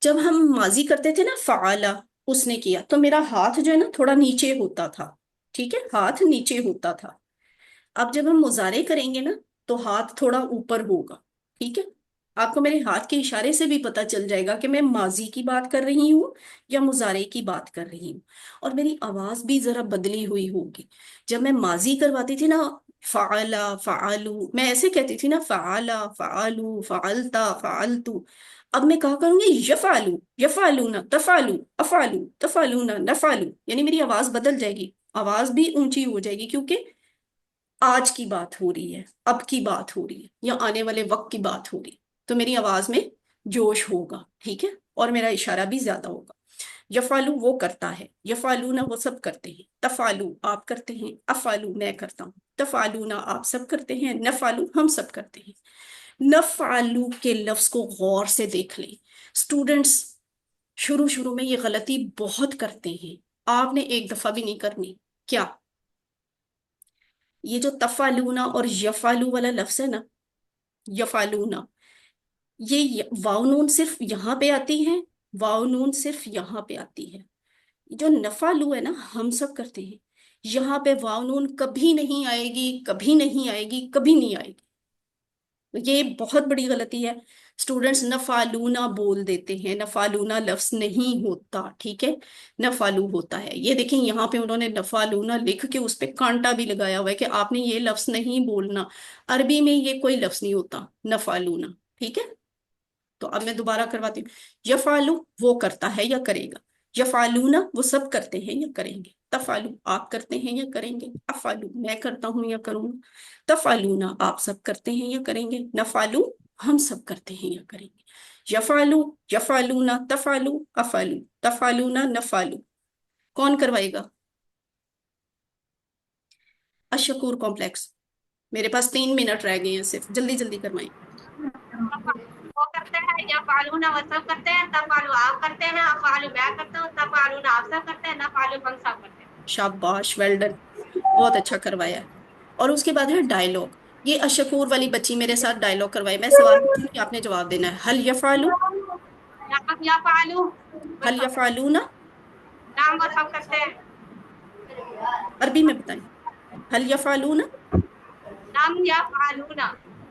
جب ہم ماضی کرتے تھے نا، فعلا، اس نے کیا، تو میرا ہاتھ جو ہے نا تھوڑا نیچے ہوتا تھا، ٹھیک ہے، ہاتھ نیچے ہوتا تھا۔ اب جب ہم مضارع کریں گے نا تو ہاتھ تھوڑا اوپر ہوگا، ٹھیک ہے۔ آپ کو میرے ہاتھ کے اشارے سے بھی پتا چل جائے گا کہ میں ماضی کی بات کر رہی ہوں یا مضارع کی بات کر رہی ہوں، اور میری آواز بھی ذرا بدلی ہوئی ہوگی۔ جب میں ماضی کرواتی تھی نا، فعلا فعلو، میں ایسے کہتی تھی نا، فعلا فعلو فعلتا فعلتو، اب میں کہا کروں گی یفعلو یفعلون تفعلو افعلو تفعلون نفعلو، یعنی میری آواز بدل جائے گی، آواز بھی اونچی ہو جائے گی، کیونکہ آج کی بات ہو رہی ہے، اب کی بات ہو رہی ہے، یا آنے والے وقت کی بات ہو رہی ہے، تو میری آواز میں جوش ہوگا، ٹھیک ہے، اور میرا اشارہ بھی زیادہ ہوگا۔ یفعلو، وہ کرتا ہے، یفعلون، وہ سب کرتے ہیں، تفعلو، آپ کرتے ہیں، افعلو، میں کرتا ہوں، تفعلون، آپ سب کرتے ہیں، نفعلو، ہم سب کرتے ہیں۔ نفعلو کے لفظ کو غور سے دیکھ لیں اسٹوڈنٹس، شروع میں یہ غلطی بہت کرتے ہیں، آپ نے ایک دفعہ بھی نہیں کرنی۔ کیا؟ یہ جو تفعلونا اور یفعلو والا لفظ ہے نا، یفعلونا، یہ واو نون صرف یہاں پہ آتی ہے، واو نون صرف یہاں پہ آتی ہے۔ جو نفعلو ہے نا، ہم سب کرتے ہیں، یہاں پہ واو نون کبھی نہیں آئے گی، کبھی نہیں آئے گی، کبھی نہیں آئے گی۔ یہ بہت بڑی غلطی ہے، اسٹوڈنٹس نفعلونا بول دیتے ہیں، نفعلونا لفظ نہیں ہوتا، ٹھیک ہے، نفعلو ہوتا ہے۔ یہ دیکھیں یہاں پہ انہوں نے نفعلونا لکھ کے اس پہ کانٹا بھی لگایا ہوا ہے کہ آپ نے یہ لفظ نہیں بولنا، عربی میں یہ کوئی لفظ نہیں ہوتا نفعلونا، ٹھیک ہے۔ تو اب میں دوبارہ کرواتی ہوں، یفعلو، وہ کرتا ہے یا کرے گا، یفعلونا، وہ سب کرتے ہیں یا کریں گے، تفعلو، آپ کرتے ہیں یا کریں گے، افعلو، میں کرتا ہوں یا کروں گا، تفعلونا، آپ سب کرتے ہیں یا کریں گے، نفعلو، ہم سب کرتے ہیں یا کریں گے، یفعلو یفعلونا تفعلو افعلو تفعلونا نفعلو۔ کون کروائے گا؟ الشکور کمپلیکس، میرے پاس 3 منٹ رہ گئے ہیں صرف، جلدی جلدی کروائیں۔ وہ کرتے ہیں، یفعلون، وہ سب کرتے ہیں، تفعلوا، آپ کرتے ہیں، افعلوا، میں کرتا ہوں، تفعلون، آپ سب کرتے ہیں، نفعلوا، ہم سب کرتے ہیں۔ شاباش، ویل ڈن، بہت اچھا کروایا ہے۔ اور اس کے بعد ہے ڈائلاگ، یہ اشکور والی بچی میرے ساتھ ڈائلاگ کروائے، میں سوال پوچھوں گی، آپ نے جواب دینا ہے، حل یفعلو، نعم یفعلوا، وہ حل سب، یفعلون، نعم وہ سب کرتے ہیں، عربی میں بتائیں، حل یفعلون، نعم یفعلون،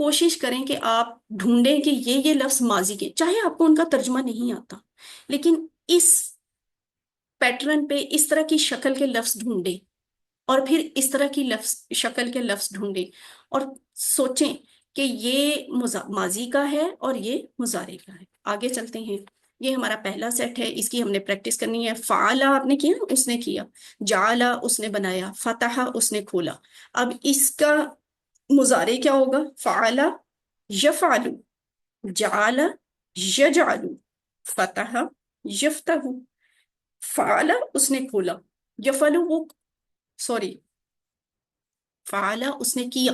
کوشش کریں کہ آپ ڈھونڈیں کہ یہ لفظ ماضی کے، چاہے آپ کو ان کا ترجمہ نہیں آتا، لیکن اس پیٹرن پہ اس طرح کی شکل کے لفظ ڈھونڈیں، اور پھر اس طرح کی شکل کے لفظ ڈھونڈیں، اور سوچیں کہ یہ ماضی کا ہے اور یہ مضارع کا ہے۔ آگے چلتے ہیں، یہ ہمارا پہلا سیٹ ہے، اس کی ہم نے پریکٹس کرنی ہے۔ فعلا آپ نے کیا، اس نے کیا، جعلا اس نے بنایا، فتح اس نے کھولا۔ اب اس کا مضارع کیا ہوگا؟ فعلا یفعلو، جعل یجعل، فتح یفتح۔ فعلا اس نے کھولا، یفعلو وہ فعلا اس نے کیا،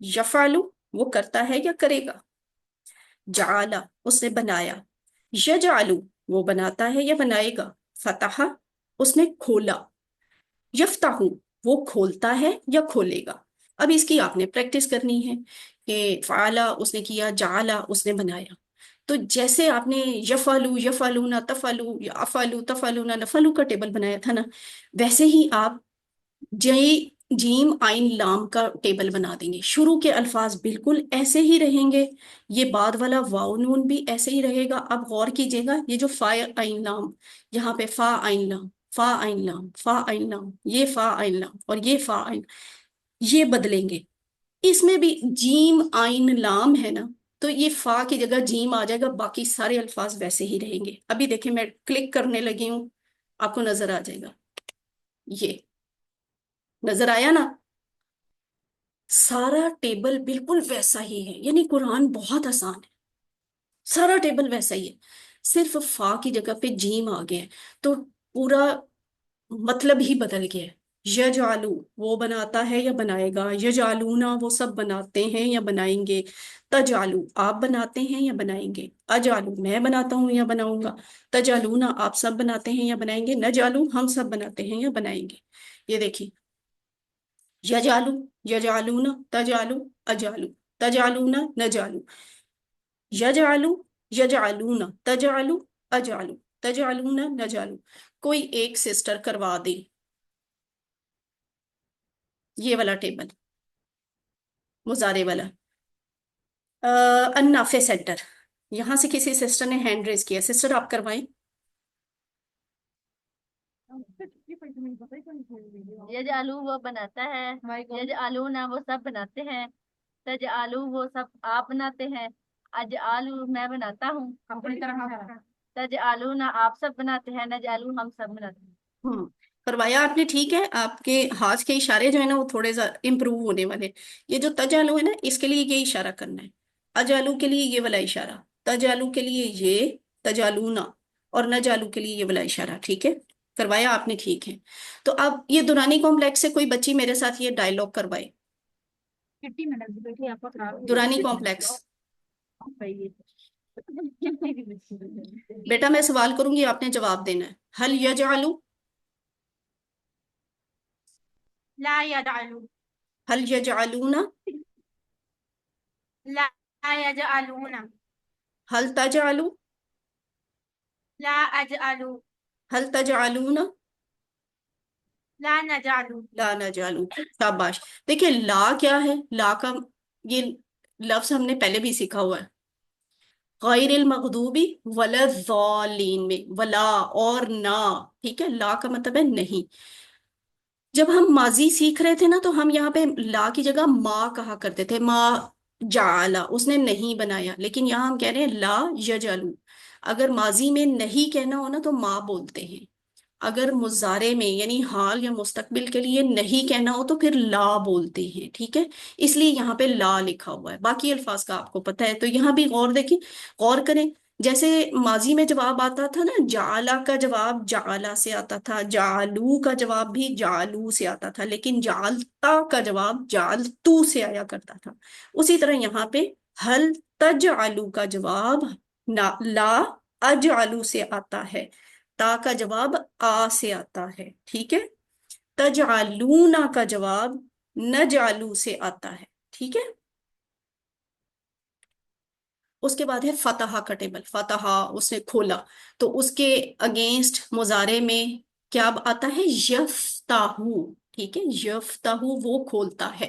یفعلو وہ کرتا ہے یا کرے گا، جعلا اس نے بنایا، یجعلو وہ بناتا ہے یا بنائے گا، فتح اس نے کھولا، یفتح وہ کھولتا ہے یا کھولے گا۔ اب اس کی آپ نے پریکٹس کرنی ہے کہ فعلا اس نے کیا، جعلا اس نے بنایا، تو جیسے آپ نے یفعلو، یفعلون، تفعلو، افعلو، تفعلون، نفعلو کا ٹیبل بنایا تھا نا، ویسے ہی آپ جیم آئین لام کا ٹیبل بنا دیں گے۔ شروع کے الفاظ بالکل ایسے ہی رہیں گے، یہ بعد والا واو نون بھی ایسے ہی رہے گا۔ اب غور کیجئے گا، یہ جو فا آئین لام، یہاں پہ فا آئین لام، فا آئین لام، فا آئین لام، یہ فا آئین لام اور یہ فا آئین، یہ بدلیں گے۔ اس میں بھی جیم آئین لام ہے نا، تو یہ فا کی جگہ جیم آ جائے گا، باقی سارے الفاظ ویسے ہی رہیں گے۔ ابھی دیکھیں میں کلک کرنے لگی ہوں، آپ کو نظر آ جائے گا، یہ نظر آیا نا، سارا ٹیبل بالکل ویسا ہی ہے۔ یعنی قرآن بہت آسان ہے، سارا ٹیبل ویسا ہی ہے، صرف فا کی جگہ پہ جیم آ گیا ہے، تو پورا مطلب ہی بدل گیا ہے۔ یجعلو وہ بناتا ہے یا بنائے گا، یجعلونا وہ سب بناتے ہیں یا بنائیں گے، تجعلو آپ بناتے ہیں یا بنائیں گے، اجعلو میں بناتا ہوں یا بناؤں گا، تجعلونا آپ سب بناتے ہیں یا بنائیں گے، نجعلو ہم سب بناتے ہیں یا بنائیں گے۔ یہ دیکھیے، یجعلو، یجعلون، تجعلو، اجعلو، تجعلون، نجعلو، یجعلو، یجعلون، تجعلو، اجعلو، تجعلون، نجعلو۔ کوئی ایک سسٹر کروا دے یہ والا ٹیبل، مضارع والا۔ النافع سینٹر، یہاں سے کسی سسٹر نے ہینڈ ریز کیا، سسٹر آپ کروائیں۔ یجعلو وہ بناتا ہے، یجعلونا وہ سب بناتے ہیں، تجعلو وہ سب آپ بناتے ہیں، اجعلو میں بناتا ہوں، اپنی طرح تجعلونا آپ سب بناتے ہیں، نجعلو ہم سب بناتے ہیں۔ کروایا آپ نے، ٹھیک ہے۔ آپ کے ہاتھ کے اشارے جو ہے نا وہ تھوڑے سا امپروو ہونے والے۔ یہ جو تجعلو ہے نا، اس کے لیے یہ اشارہ کرنا ہے، اجعلو کے لیے یہ والا اشارہ، تجعلو کے لیے یہ، تجعلونا، اور نجعلو کے لیے یہ والا اشارہ، ٹھیک ہے۔ کروایا آپ نے، ٹھیک ہے۔ تو اب یہ دورانی کمپلیکس سے کوئی بچی میرے ساتھ یہ ڈائلاگ کروائے، دورانی کمپلیکس۔ بیٹا میں سوال کروں گی، آپ نے جواب دینا ہے۔ حل یجعلو، لا يجعلو، حل یجعلون، لا يجعلون، حل تجعلو، لا أجعلو، حل تجعلون، لا نجعلو۔ لا نجعلو۔ شاباش۔ دیکھیں لا کیا ہے، لا کا یہ لفظ ہم نے پہلے بھی سیکھا ہوا ہے، غیر المغضوبی ولا الضالین میں، ولا اور نہ، ٹھیک ہے۔ لا کا مطلب ہے نہیں۔ جب ہم ماضی سیکھ رہے تھے نا، تو ہم یہاں پہ لا کی جگہ ما کہا کرتے تھے، ما جعلا اس نے نہیں بنایا، لیکن یہاں ہم کہہ رہے ہیں لا یجعلو۔ اگر ماضی میں نہیں کہنا ہو نا تو ما بولتے ہیں، اگر مضارع میں یعنی حال یا مستقبل کے لیے نہیں کہنا ہو تو پھر لا بولتے ہیں، ٹھیک ہے۔ اس لیے یہاں پہ لا لکھا ہوا ہے، باقی الفاظ کا آپ کو پتہ ہے۔ تو یہاں بھی غور دیکھیں، غور کریں، جیسے ماضی میں جواب آتا تھا نا، جعلا کا جواب جعلا سے آتا تھا، جعلو کا جواب بھی جعلو سے آتا تھا، لیکن جعلتا کا جواب جعلتو سے آیا کرتا تھا۔ اسی طرح یہاں پہ حل تجعلو کا جواب لا اجعلو سے آتا ہے، تا کا جواب آ سے آتا ہے، ٹھیک ہے۔ تجعلونا کا جواب نجعلو سے آتا ہے، ٹھیک ہے۔ اس کے بعد ہے فتح کا ٹیبل، فتح اس نے کھولا، تو اس کے اگینسٹ مضارع میں کیا آتا ہے؟ یفتحو، ٹھیک ہے، یفتحو وہ کھولتا ہے،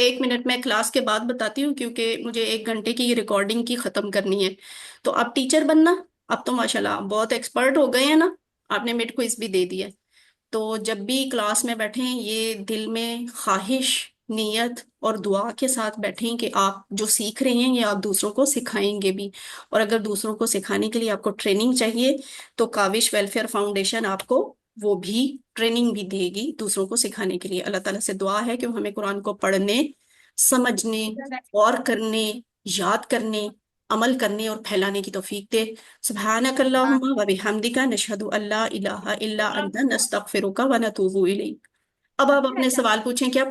1 منٹ میں کلاس کے بعد بتاتی ہوں، کیونکہ مجھے 1 گھنٹے کی ریکارڈنگ کی ختم کرنی ہے. تو اب ٹیچر بننا، اب تو ماشاءاللہ آپ بہت ایکسپرٹ ہو گئے ہیں نا، آپ نے مڈ کوئز بھی دے دیا ہے. تو جب بھی کلاس میں بیٹھیں یہ دل میں خواہش، نیت اور دعا کے ساتھ بیٹھیں کہ آپ جو سیکھ رہے ہیں یہ آپ دوسروں کو سکھائیں گے بھی. اور اگر دوسروں کو سکھانے کے لیے آپ کو ٹریننگ چاہیے تو کاوش ویلفیئر فاؤنڈیشن آپ کو وہ بھی ٹریننگ بھی دے گی دوسروں کو سکھانے کے لیے. اللہ تعالیٰ سے دعا ہے کہ وہ ہمیں قرآن کو پڑھنے، سمجھنے، اور کرنے، یاد کرنے، عمل کرنے اور پھیلانے کی توفیق دے. سبحانک اللہم و بحمدک نشہد ان لا الہ الا انت نستغفرک و نتوب الیک. اب آپ اپنے سوال پوچھیں، کیا